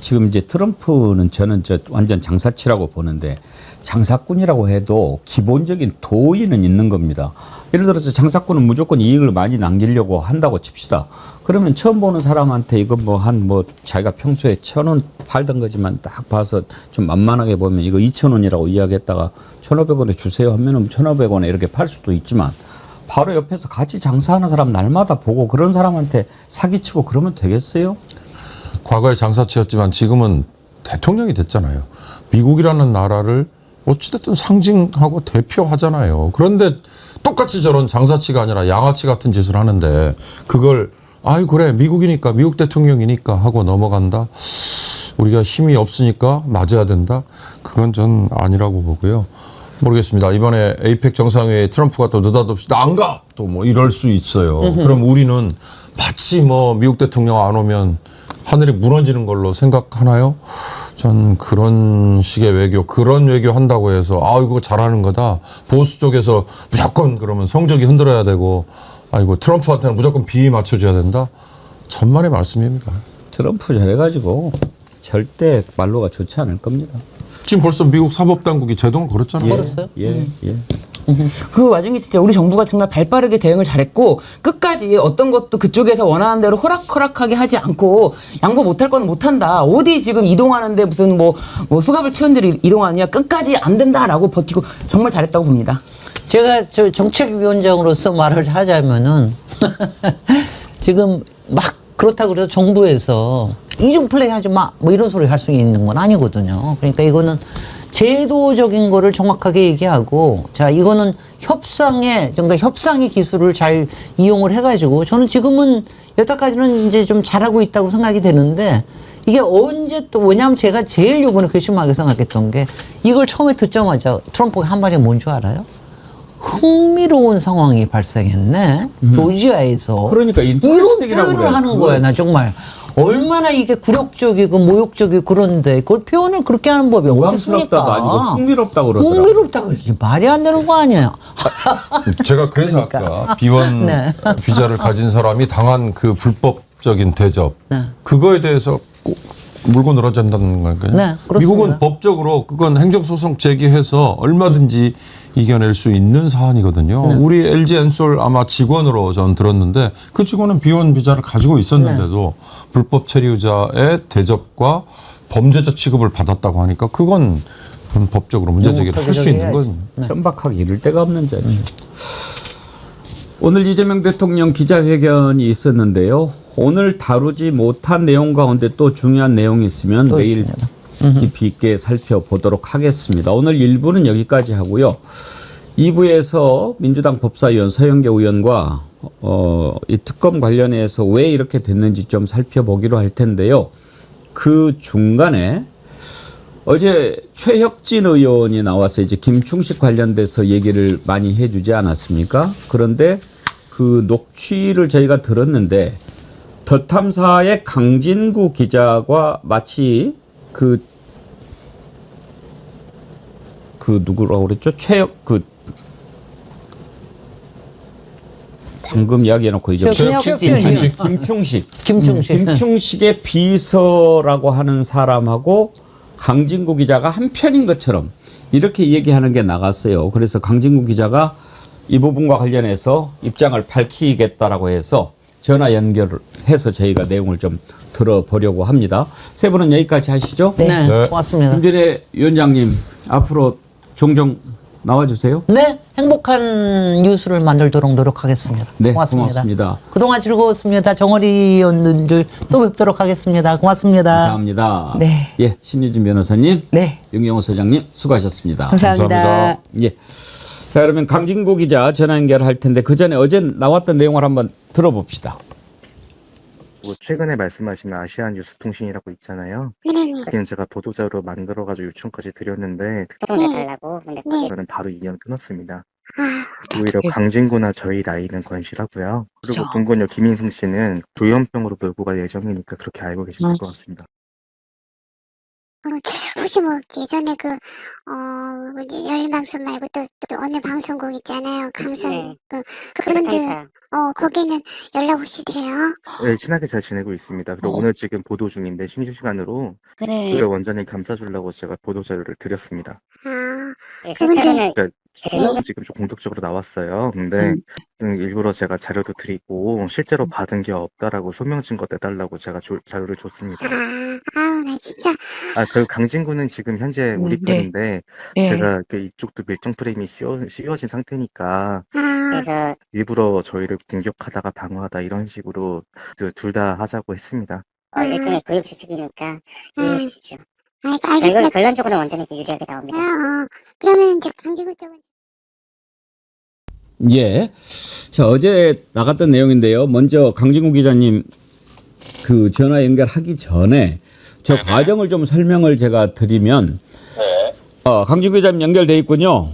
Speaker 4: 지금 이제 트럼프는 저는 완전 장사치라고 보는데 장사꾼이라고 해도 기본적인 도의는 있는 겁니다. 예를 들어서 장사꾼은 무조건 이익을 많이 남기려고 한다고 칩시다. 그러면 처음 보는 사람한테 이거 자기가 평소에 1,000원 팔던 거지만 딱 봐서 좀 만만하게 보면 이거 2,000원이라고 이야기했다가 1,500원에 주세요 하면은 1,500원에 이렇게 팔 수도 있지만 바로 옆에서 같이 장사하는 사람 날마다 보고 그런 사람한테 사기치고 그러면 되겠어요?
Speaker 5: 과거에 장사치였지만 지금은 대통령이 됐잖아요. 미국이라는 나라를 어찌됐든 상징하고 대표하잖아요. 그런데 똑같이 저런 장사치가 아니라 양아치 같은 짓을 하는데 그걸 아이 그래 미국이니까 미국 대통령이니까 하고 넘어간다. 우리가 힘이 없으니까 맞아야 된다. 그건 전 아니라고 보고요. 모르겠습니다. 이번에 에이펙 정상회의에 트럼프가 또 느닷없이 나 안 가! 또 뭐 이럴 수 있어요. 그럼 우리는 마치 미국 대통령 안 오면 하늘이 무너지는 걸로 생각하나요? 전 그런 식의 외교, 그런 외교 한다고 해서 이거 잘하는 거다. 보수 쪽에서 무조건 그러면 성적이 흔들어야 되고 아이고 트럼프한테는 무조건 비위 맞춰줘야 된다. 천만의 말씀입니다.
Speaker 4: 트럼프 잘해가지고 절대 말로가 좋지 않을 겁니다.
Speaker 5: 지금 벌써 미국 사법당국이 제동을 걸었잖아요.
Speaker 6: 걸었어요?
Speaker 4: 예.
Speaker 1: 그 와중에 진짜 우리 정부가 정말 발빠르게 대응을 잘했고 끝까지 어떤 것도 그쪽에서 원하는 대로 호락호락하게 하지 않고 양보 못할 건 못한다. 어디 지금 이동하는데 무슨 뭐 수갑을 채운 대로 이동하느냐. 끝까지 안 된다라고 버티고 정말 잘했다고 봅니다.
Speaker 6: 제가 저 정책위원장으로서 말을 하자면은 지금 막 그렇다고 그래서 정부에서 이중 플레이 하지 마 뭐 이런 소리 할 수 있는 건 아니거든요. 그러니까 이거는 제도적인 거를 정확하게 얘기하고 자 이거는 협상의 기술을 잘 이용을 해가지고 저는 지금은 여태까지는 이제 좀 잘하고 있다고 생각이 되는데 이게 언제 또 왜냐하면 제가 제일 요번에 괘씸하게 생각했던 게 이걸 처음에 듣자마자 트럼프가 한 말이 뭔 줄 알아요? 흥미로운 상황이 발생했네. 조지아에서.
Speaker 4: 그러니까
Speaker 6: 이런 표현을 하는 거야. 나 정말. 얼마나 이게 굴욕적이고 모욕적이고 그런데 그걸 표현을 그렇게 하는 법이 어디 있습니까?
Speaker 4: 우왕스럽다도 아니고 흥미롭다고 그러더라고요.
Speaker 6: 흥미롭다고 이게 말이 안 되는 거 아니에요.
Speaker 5: 제가 그래서 아까 B1
Speaker 6: 네.
Speaker 5: 비자를 가진 사람이 당한 그 불법적인 대접
Speaker 6: 네.
Speaker 5: 그거에 대해서 꼭 물고 늘어진다는 거니까요.
Speaker 6: 네, 그렇습니다.
Speaker 5: 미국은 법적으로 그건 행정소송 제기해서 얼마든지 이겨낼 수 있는 사안이거든요.
Speaker 6: 네.
Speaker 5: 우리 LG 엔솔 아마 직원으로 전 들었는데 그 직원은 B1 비자를 가지고 있었는데도 불법 체류자의 대접과 범죄자 취급을 받았다고 하니까 그건 법적으로 문제 제기를 할 수 있는 건.
Speaker 4: 천박하게 이를 데가 없는 자리죠. 오늘 이재명 대통령 기자회견이 있었는데요. 오늘 다루지 못한 내용 가운데 또 중요한 내용이 있으면 내일 깊이 있게 살펴보도록 하겠습니다. 오늘 1부는 여기까지 하고요. 2부에서 민주당 법사위원 서영교 의원과 이 특검 관련해서 왜 이렇게 됐는지 좀 살펴보기로 할 텐데요. 그 중간에 어제 최혁진 의원이 나와서 이제 김충식 관련돼서 얘기를 많이 해주지 않았습니까? 그런데 그 녹취를 저희가 들었는데 더 탐사의 강진구 기자가 마치 그 누구라고 그랬죠? 방금 이야기해놓고 이제 김충식의 비서라고 하는 사람하고 강진구 기자가 한 편인 것처럼 이렇게 얘기하는 게 나갔어요. 그래서 강진구 기자가 이 부분과 관련해서 입장을 밝히겠다라고 해서 전화 연결을 해서 저희가 내용을 좀 들어보려고 합니다. 세 분은 여기까지 하시죠.
Speaker 6: 네. 고맙습니다.
Speaker 4: 김진애 위원장님 앞으로 종종 나와주세요.
Speaker 6: 네, 행복한 뉴스를 만들도록 노력하겠습니다.
Speaker 4: 네,
Speaker 6: 고맙습니다.
Speaker 4: 고맙습니다.
Speaker 6: 그동안 즐거웠습니다. 정원희 의원님들 또 뵙도록 하겠습니다. 고맙습니다.
Speaker 4: 감사합니다.
Speaker 1: 네.
Speaker 4: 예, 신유진 변호사님,
Speaker 1: 네.
Speaker 4: 윤경호 소장님 수고하셨습니다.
Speaker 1: 감사합니다.
Speaker 4: 예. 자, 그러면 강진구 기자 전화 연결할 텐데 그 전에 어제 나왔던 내용을 한번 들어봅시다.
Speaker 13: 최근에 말씀하신 아시안 뉴스통신이라고 있잖아요. 그냥 제가 보도자료 만들어가지고 요청까지 드렸는데
Speaker 12: 소통해달라고.
Speaker 13: 저는 바로 인연 끊었습니다. 오히려 강진구나 저희 나이는 건실하고요. 그리고 동건녀 김인승 씨는 조현병으로 몰고 갈 예정이니까 그렇게 알고 계시면 될 것 같습니다.
Speaker 12: 혹시 뭐 예전에 열방송 말고 또 어느 방송국 있잖아요. 강산 그분들 거기는 연락 혹시 돼요?
Speaker 13: 네, 친하게 잘 지내고 있습니다. 그리고 오늘 지금 보도 중인데 심심시간으로
Speaker 12: 네.
Speaker 13: 그 원장님 감싸주려고 제가 보도자료를 드렸습니다.
Speaker 12: 그분들
Speaker 13: 그러니까 지금 좀 공격적으로 나왔어요. 근데 일부러 제가 자료도 드리고 실제로 받은 게 없다라고 소명 증거 내달라고 제가 자료를 줬습니다.
Speaker 12: 나 진짜
Speaker 13: 그 강진구는 지금 현재 우리 편인데 제가 이쪽도 밀정 프레임이 씌워진 상태니까
Speaker 12: 그래서
Speaker 13: 일부러 저희를 공격하다가 방어하다 이런 식으로 둘 다 하자고 했습니다.
Speaker 12: 일종의 교육 수습이니까 이해해 주십시오. 알겠습니다. 결론적으로 원장님 유리하게 나옵니다. 그러면 이제 강진구 쪽은
Speaker 4: 예. 자, 어제 나갔던 내용인데요. 먼저 강진구 기자님 그 전화 연결하기 전에 저 과정을 좀 설명을 제가 드리면 강진구 기자님 연결돼 있군요.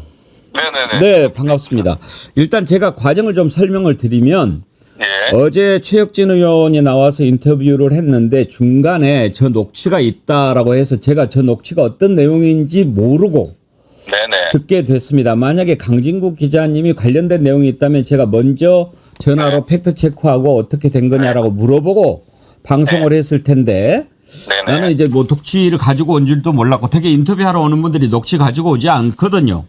Speaker 9: 네네네.
Speaker 4: 네, 반갑습니다. 일단 제가 과정을 좀 설명을 드리면 어제 최혁진 의원이 나와서 인터뷰를 했는데 중간에 저 녹취가 있다라고 해서 제가 저 녹취가 어떤 내용인지 모르고 듣게 됐습니다. 만약에 강진구 기자님이 관련된 내용이 있다면 제가 먼저 전화로 팩트 체크하고 어떻게 된 거냐라고 물어보고 방송을 했을 텐데 나는 이제 뭐 녹취를 가지고 온 줄도 몰랐고 되게 인터뷰하러 오는 분들이 녹취 가지고 오지 않거든요.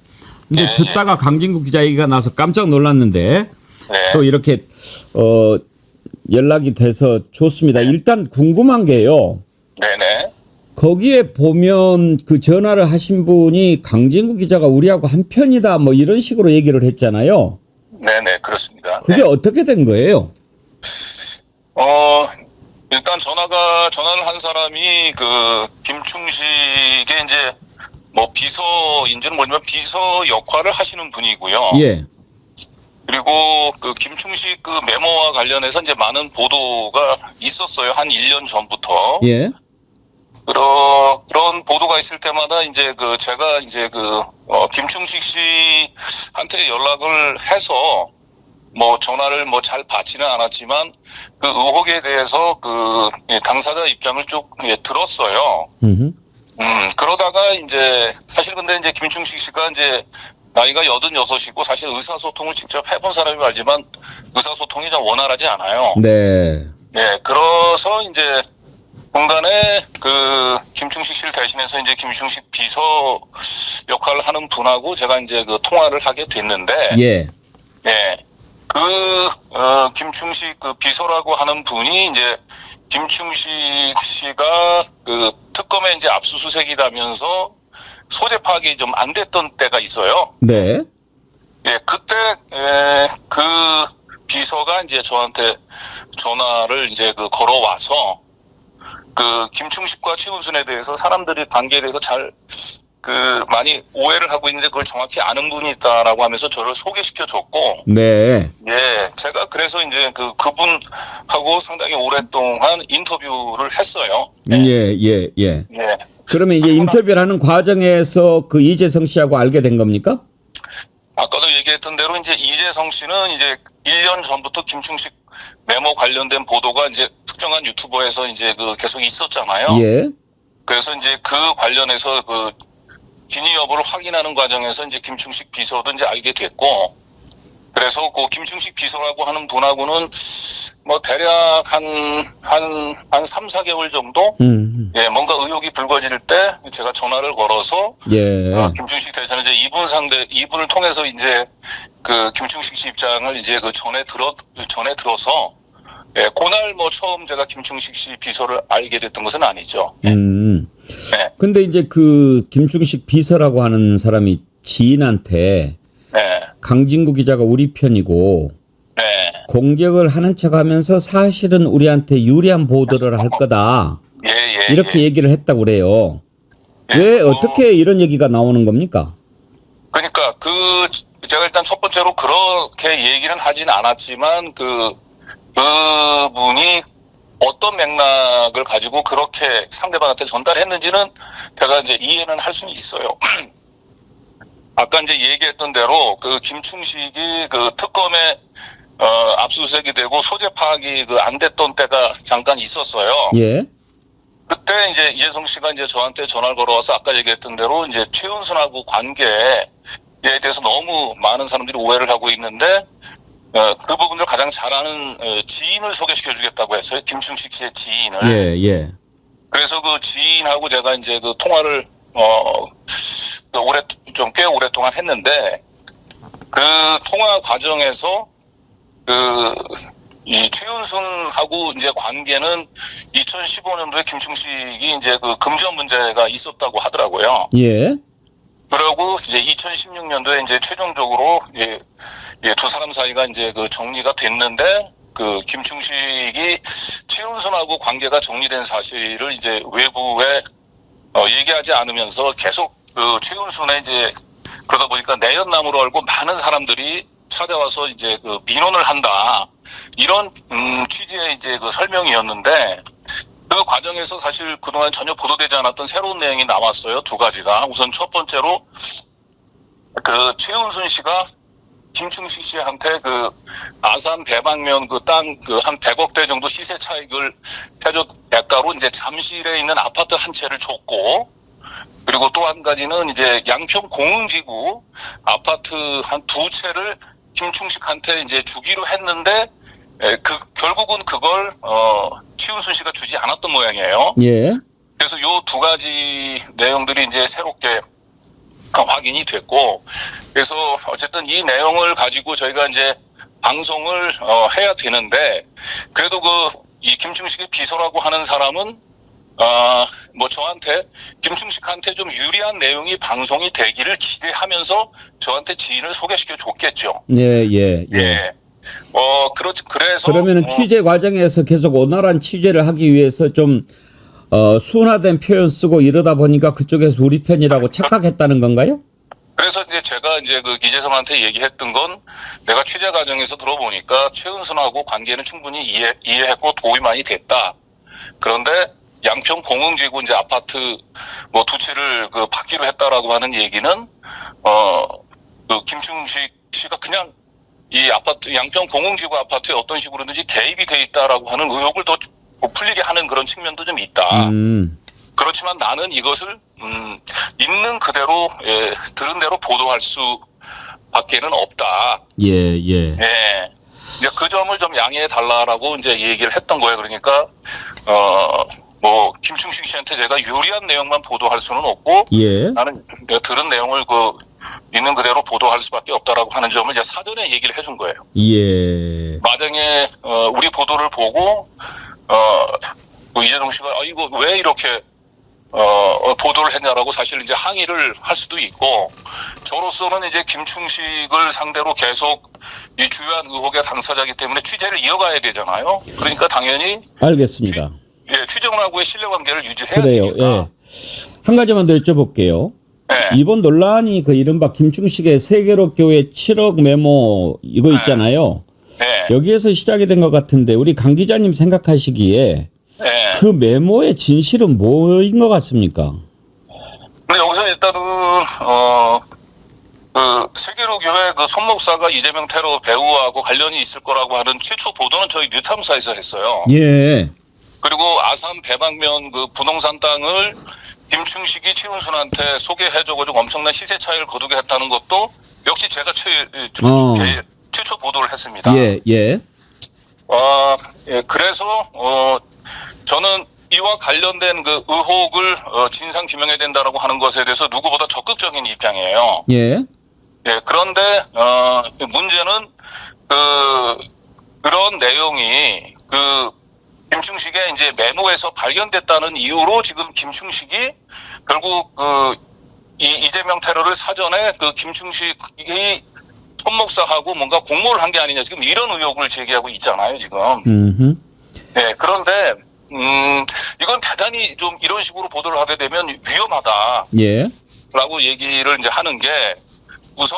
Speaker 4: 근데 듣다가 강진구 기자 얘기가 나서 깜짝 놀랐는데 또 이렇게 연락이 돼서 좋습니다. 일단 궁금한 게요. 거기에 보면 그 전화를 하신 분이 강진구 기자가 우리하고 한 편이다 뭐 이런 식으로 얘기를 했잖아요.
Speaker 9: 네네, 그렇습니다.
Speaker 4: 그게 어떻게 된 거예요?
Speaker 9: 일단 전화를 한 사람이 김충식의 이제 뭐 비서인지는 모르지만 비서 역할을 하시는 분이고요.
Speaker 4: 예.
Speaker 9: 그리고 김충식 메모와 관련해서 이제 많은 보도가 있었어요. 한 1년 전부터.
Speaker 4: 예.
Speaker 9: 그런 보도가 있을 때마다 이제 제가 이제 김충식 씨한테 연락을 해서 뭐 전화를 뭐 잘 받지는 않았지만 그 의혹에 대해서 당사자 입장을 쭉 들었어요. 그러다가 이제 사실 근데 이제 김충식 씨가 이제 나이가 86이고 사실 의사소통을 직접 해본 사람이 알지만 의사소통이 좀 원활하지 않아요.
Speaker 4: 네.
Speaker 9: 그래서 이제 공간에 김충식 씨를 대신해서 이제 김충식 비서 역할을 하는 분하고 제가 이제 통화를 하게 됐는데, 김충식 비서라고 하는 분이 이제 김충식 씨가 특검에 이제 압수수색이라면서 소재 파악이 좀 안 됐던 때가 있어요.
Speaker 4: 네.
Speaker 9: 그때 그 비서가 이제 저한테 전화를 이제 걸어와서 김충식과 최은순에 대해서 사람들이 관계에 대해서 잘 많이 오해를 하고 있는데 그걸 정확히 아는 분이 있다라고 하면서 저를 소개시켜 줬고, 제가 그래서 이제 그분하고 상당히 오랫동안 인터뷰를 했어요.
Speaker 4: 그러면 이제 인터뷰를 하는 과정에서 이재성 씨하고 알게 된 겁니까?
Speaker 9: 아까도 얘기했던 대로 이제 이재성 씨는 이제 1년 전부터 김충식 메모 관련된 보도가 이제 특정한 유튜버에서 이제 계속 있었잖아요. 그래서 이제 관련해서 진위 여부를 확인하는 과정에서 이제 김충식 비서도 이제 알게 됐고, 그래서 김충식 비서라고 하는 분하고는 뭐 대략 한 3, 4개월 정도 뭔가 의혹이 불거질 때 제가 전화를 걸어서 김충식 대사는 이제 이분을 통해서 이제 김충식 씨 입장을 이제 전에 들어서 그날 뭐 처음 제가 김충식 씨 비서를 알게 됐던 것은 아니죠.
Speaker 4: 근데 이제 김충식 비서라고 하는 사람이 지인한테
Speaker 9: 네.
Speaker 4: 강진구 기자가 우리 편이고
Speaker 9: 네.
Speaker 4: 공격을 하는 척하면서 사실은 우리한테 유리한 보도를 할 거다. 이렇게 얘기를 했다고 그래요. 왜 어떻게 이런 얘기가 나오는 겁니까?
Speaker 9: 그러니까 제가 일단 첫 번째로 그렇게 얘기는 하진 않았지만 그분이 어떤 맥락을 가지고 그렇게 상대방한테 전달했는지는 제가 이제 이해는 할 수는 있어요. 아까 이제 얘기했던 대로 김충식이 특검에 압수수색이 되고 소재 파악이 안 됐던 때가 잠깐 있었어요.
Speaker 4: 예.
Speaker 9: 그때 이제 이재성 씨가 이제 저한테 전화를 걸어와서 아까 얘기했던 대로 이제 최은순하고 관계에 대해서 너무 많은 사람들이 오해를 하고 있는데 그 부분을 가장 잘 아는 지인을 소개시켜 주겠다고 했어요. 김충식 씨의 지인을.
Speaker 4: 예.
Speaker 9: 그래서 그 지인하고 제가 이제 통화를 꽤 오랫동안 했는데 그 통화 과정에서 이 최은순하고 이제 관계는 2015년도에 김충식이 이제 금전 문제가 있었다고 하더라고요.
Speaker 4: 예.
Speaker 9: 그리고 이제 2016년도에 이제 최종적으로 두 사람 사이가 이제 정리가 됐는데 김충식이 최은순하고 관계가 정리된 사실을 이제 외부에 얘기하지 않으면서 계속 최은순의 이제 그러다 보니까 내연남으로 알고 많은 사람들이 찾아와서 이제 민원을 한다. 이런 취지의 이제 설명이었는데 그 과정에서 사실 그동안 전혀 보도되지 않았던 새로운 내용이 나왔어요. 두 가지가. 우선 첫 번째로 최은순 씨가 김충식 씨한테 아산 배방면 땅 한 100억대 정도 시세 차익을 해줘 대가로 이제 잠실에 있는 아파트 한 채를 줬고, 그리고 또 한 가지는 이제 양평 공흥지구 아파트 한 2채를 김충식한테 이제 주기로 했는데 결국은 그걸 최은순 씨가 주지 않았던 모양이에요.
Speaker 4: 예.
Speaker 9: 그래서 요 두 가지 내용들이 이제 새롭게 확인이 됐고, 그래서 어쨌든 이 내용을 가지고 저희가 이제 방송을 해야 되는데, 그래도 이 김충식의 비서라고 하는 사람은 저한테 김충식한테 좀 유리한 내용이 방송이 되기를 기대하면서 저한테 지인을 소개시켜 줬겠죠.
Speaker 4: 예.
Speaker 9: 그래서
Speaker 4: 그러면은 취재 과정에서 계속 원활한 취재를 하기 위해서 좀 순화된 표현 쓰고 이러다 보니까 그쪽에서 우리 편이라고 착각했다는 건가요?
Speaker 9: 그래서 이제 제가 이제 이재성한테 얘기했던 건, 내가 취재 과정에서 들어보니까 최은순하고 관계는 충분히 이해했고 도움이 많이 됐다. 그런데 양평 공흥지구 이제 아파트 2채를 받기로 했다라고 하는 얘기는 김충식 씨가 그냥 이 아파트 양평 공흥지구 아파트에 어떤 식으로든지 개입이 돼 있다라고 하는 의혹을 더 풀리게 하는 그런 측면도 좀 있다. 그렇지만 나는 이것을 있는 그대로 들은 대로 보도할 수밖에는 없다.
Speaker 4: 예.
Speaker 9: 그 점을 좀 양해해 달라라고 이제 얘기를 했던 거예요. 그러니까 김충식 씨한테 제가 유리한 내용만 보도할 수는 없고, 나는 들은 내용을 있는 그대로 보도할 수밖에 없다라고 하는 점을 이제 사전에 얘기를 해준 거예요.
Speaker 4: 예.
Speaker 9: 만약에 우리 보도를 보고 이재동 씨가 이거 왜 이렇게 보도를 했냐라고 사실 이제 항의를 할 수도 있고, 저로서는 이제 김충식을 상대로 계속 이 주요한 의혹의 당사자이기 때문에 취재를 이어가야 되잖아요. 그러니까 당연히
Speaker 4: 알겠습니다.
Speaker 9: 취재원하고의 신뢰관계를 유지해야
Speaker 4: 그래요.
Speaker 9: 되니까.
Speaker 4: 예. 한 가지만 더 여쭤볼게요. 이번 논란이 이른바 김충식의 세계로 교회 7억 메모 이거 있잖아요. 여기에서 시작이 된 것 같은데 우리 강 기자님 생각하시기에 그 메모의 진실은 뭐인 것 같습니까?
Speaker 9: 근데 여기서 일단은 세계로 교회 손목사가 이재명 테러 배후하고 관련이 있을 거라고 하는 최초 보도는 저희 뉴탐사에서 했어요.
Speaker 4: 예.
Speaker 9: 그리고 아산 배방면 부동산 땅을 김충식이 최은순한테 소개해줘가지고 엄청난 시세 차익을 거두게 했다는 것도 역시 제가 최초 보도를 했습니다.
Speaker 4: 예.
Speaker 9: 그래서 저는 이와 관련된 의혹을 진상 규명해야 된다라고 하는 것에 대해서 누구보다 적극적인 입장이에요.
Speaker 4: 예.
Speaker 9: 그런데 문제는 그런 내용이 김충식의 이제 메모에서 발견됐다는 이유로 지금 김충식이 결국 이재명 테러를 사전에 그 김충식이 손목사하고 뭔가 공모를 한 게 아니냐 지금 이런 의혹을 제기하고 있잖아요 지금. 네, 그런데 이건 대단히 좀 이런 식으로 보도를 하게 되면 위험하다.
Speaker 4: 예.
Speaker 9: 라고 얘기를 이제 하는 게 우선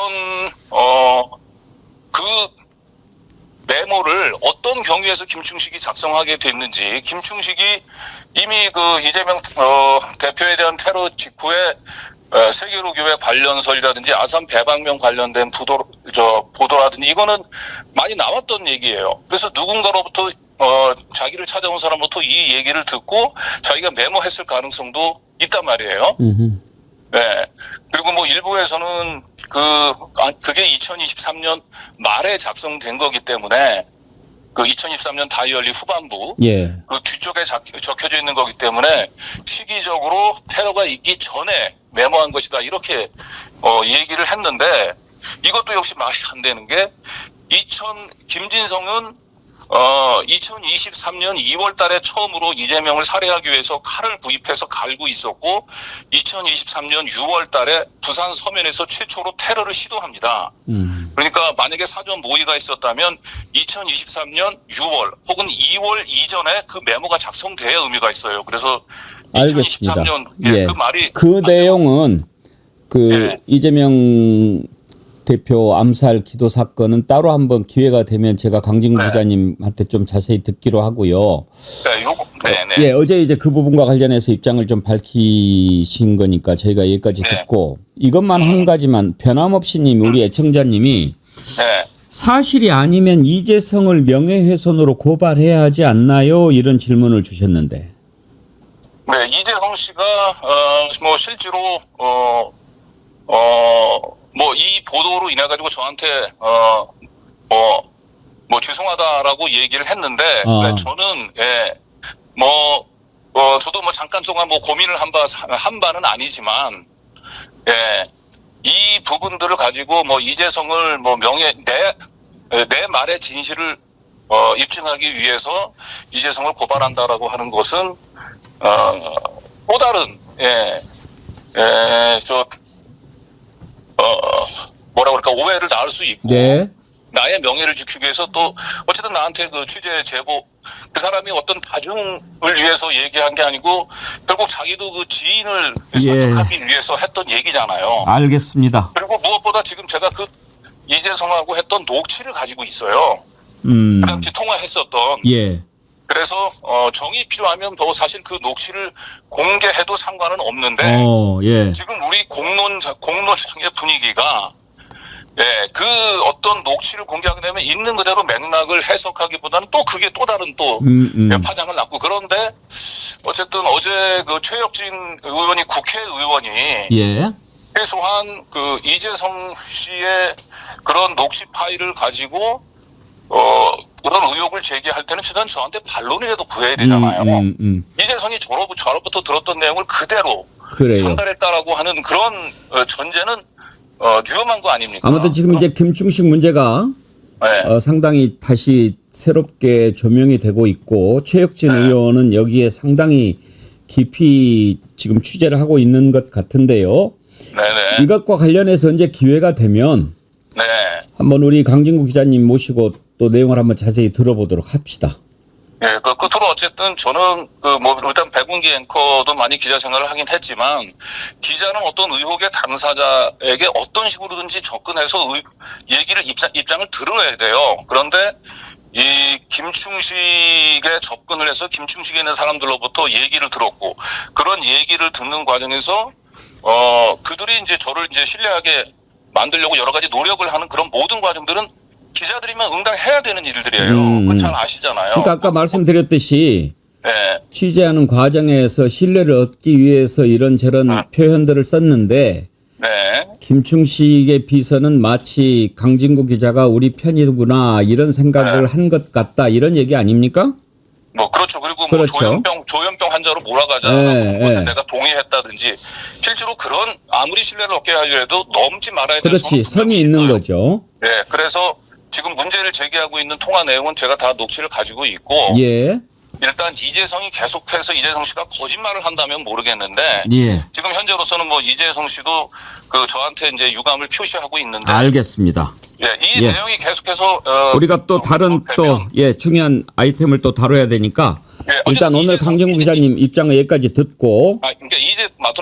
Speaker 9: 그 메모를 어떤 경위에서 김충식이 작성하게 됐는지 김충식이 이미 그 이재명 대표에 대한 테러 직후에 세계로교회 관련설이라든지 아산 배방명 관련된 보도라든지 이거는 많이 나왔던 얘기예요. 그래서 누군가로부터 자기를 찾아온 사람부터 이 얘기를 듣고 자기가 메모했을 가능성도 있단 말이에요. 네. 그리고 뭐 일부에서는 그게 2023년 말에 작성된 거기 때문에 그 2023년 다이얼리 후반부
Speaker 4: 예.
Speaker 9: 그 뒤쪽에 적혀져 있는 거기 때문에 시기적으로 테러가 있기 전에 메모한 것이다 이렇게 얘기를 했는데 이것도 역시 말이 안 되는 게 김진성은 2023년 2월 달에 처음으로 이재명을 살해하기 위해서 칼을 구입해서 갈고 있었고 2023년 6월 달에 부산 서면에서 최초로 테러를 시도합니다. 그러니까 만약에 사전 모의가 있었다면 2023년 6월 혹은 2월 이전에 그 메모가 작성돼야 의미가 있어요. 그래서
Speaker 4: 알겠습니다.
Speaker 9: 2023년
Speaker 4: 예.
Speaker 9: 그 말이
Speaker 4: 그 내용은 이재명 대표 암살 기도 사건은 따로 한번 기회가 되면 제가 강진구 기자님한테 좀 자세히 듣기로 하고요. 예, 어제 이제 그 부분과 관련해서 입장을 좀 밝히신 거니까 저희가 여기까지 듣고 이것만 한 가지만 변함없이님 우리 애청자님이 사실이 아니면 이재성을 명예훼손으로 고발해야 하지 않나요? 이런 질문을 주셨는데.
Speaker 9: 네, 이재성 씨가 뭐 실제로 뭐 이 보도로 인해 가지고 저한테 뭐 죄송하다라고 얘기를 했는데 저는 저도 뭐 잠깐 동안 뭐 고민을 한 바는 아니지만 이 부분들을 가지고 뭐 이재성을 뭐 내 말의 진실을 입증하기 위해서 이재성을 고발한다라고 하는 것은 또 다른 뭐라 그럴까 오해를 낳을 수 있고 나의 명예를 지키기 위해서 또 어쨌든 나한테 그 취재 제보 그 사람이 어떤 다중을 위해서 얘기한 게 아니고 결국 자기도 그 지인을 설득하기 위해서 했던 얘기잖아요.
Speaker 4: 알겠습니다.
Speaker 9: 그리고 무엇보다 지금 제가 그 이재성하고 했던 녹취를 가지고 있어요. 그 당시 통화했었던. 그래서 정이 필요하면 사실 그 녹취를 공개해도 상관은 없는데 지금 우리 공론장의 분위기가 그 어떤 녹취를 공개하게 되면 있는 그대로 맥락을 해석하기보다는 또 그게 또 다른 또 파장을 낳고 그런데 어쨌든 어제 그 최혁진 의원이 국회의원이 최소한 그 이재성 씨의 그런 녹취 파일을 가지고 그런 의혹을 제기할 때는 최소한 저한테 반론이라도 구해야 되잖아요. 이재성이 저로부터 들었던 내용을 그대로 전달했다라고 하는 그런 전제는 위험한 거 아닙니까?
Speaker 4: 아무튼 지금 이제 김충식 문제가 상당히 다시 새롭게 조명이 되고 있고 최혁진 의원은 여기에 상당히 깊이 지금 취재를 하고 있는 것 같은데요. 이것과 관련해서 이제 기회가 되면 한번 우리 강진구 기자님 모시고 또 내용을 한번 자세히 들어보도록 합시다.
Speaker 9: 그 끝으로 어쨌든 저는 뭐 일단 백운기 앵커도 많이 기자 생활을 하긴 했지만 기자는 어떤 의혹의 당사자에게 어떤 식으로든지 접근해서 얘기를 입장을 들어야 돼요. 그런데 이 김충식에 접근을 해서 김충식에 있는 사람들로부터 얘기를 들었고 그런 얘기를 듣는 과정에서 그들이 이제 저를 이제 신뢰하게 만들려고 여러 가지 노력을 하는 그런 모든 과정들은 기자들이면 응당해야 되는 일들이에요. 그건 잘 아시잖아요.
Speaker 4: 그러니까 아까 말씀드렸듯이 취재하는 과정에서 신뢰를 얻기 위해서 이런저런 표현들을 썼는데 김충식의 비서는 마치 강진구 기자가 우리 편이구나 이런 생각을 한 것 같다 이런 얘기 아닙니까?
Speaker 9: 뭐 그렇죠. 그리고 뭐 조현병 환자로 몰아가자는 것에 내가 동의했다든지 실제로 그런 아무리 신뢰를 얻게 하려도 넘지 말아야 될
Speaker 4: 그렇지. 선이 있는 거죠.
Speaker 9: 그래서 지금 문제를 제기하고 있는 통화 내용은 제가 다 녹취를 가지고 있고 일단 이재성이 계속해서 이재성 씨가 거짓말을 한다면 모르겠는데 지금 현재로서는 뭐 이재성 씨도 그 저한테 이제 유감을 표시하고 있는데.
Speaker 4: 알겠습니다.
Speaker 9: 예, 이
Speaker 4: 예.
Speaker 9: 내용이 계속해서
Speaker 4: 우리가 또 다른 또 중요한 아이템을 또 다뤄야 되니까 일단 오늘 강정구 기자님 입장을 여기까지 듣고.
Speaker 9: 그러니까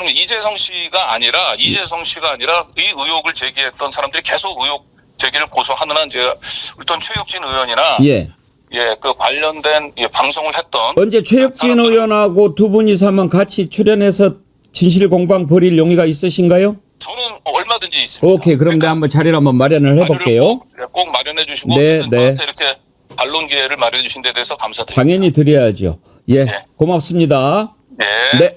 Speaker 9: 이재성 씨가 아니라 이재성 씨가 아니라 이 의혹을 제기했던 사람들이 계속 의혹 제기를 고소하는 한 제가 일단 최혁진 의원이나 그 관련된 방송을 했던
Speaker 4: 언제 최혁진 의원하고 두 분이서만 같이 출연해서 진실 공방 벌일 용의가 있으신가요?
Speaker 9: 저는 얼마든지 있습니다.
Speaker 4: 오케이, 그럼 내가 한번 자리를 한번 마련을 해볼게요.
Speaker 9: 꼭 마련해 주시고
Speaker 4: 네,
Speaker 9: 저한테 이렇게 반론 기회를 마련해 주신 데 대해서 감사드립니다.
Speaker 4: 당연히 드려야죠. 예, 고맙습니다. 네.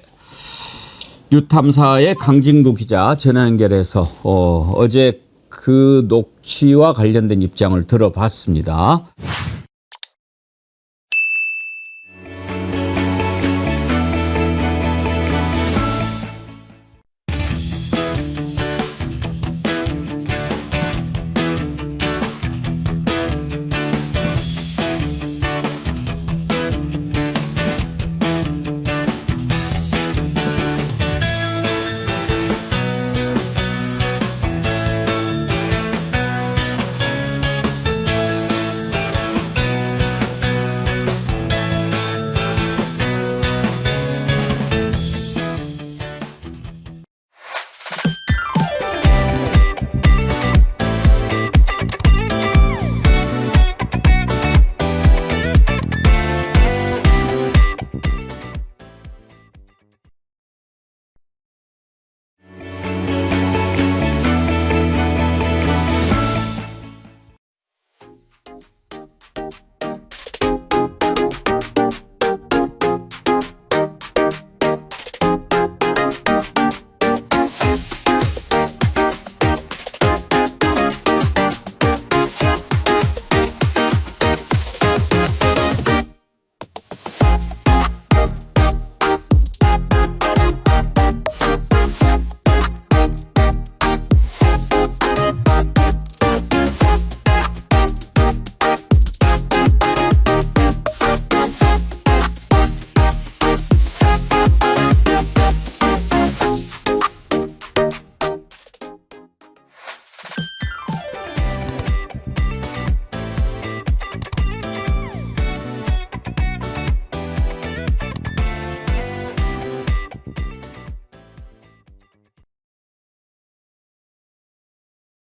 Speaker 4: 뉴탐사의 강진구 기자 전화 연결해서 어제 그 녹취와 관련된 입장을 들어봤습니다.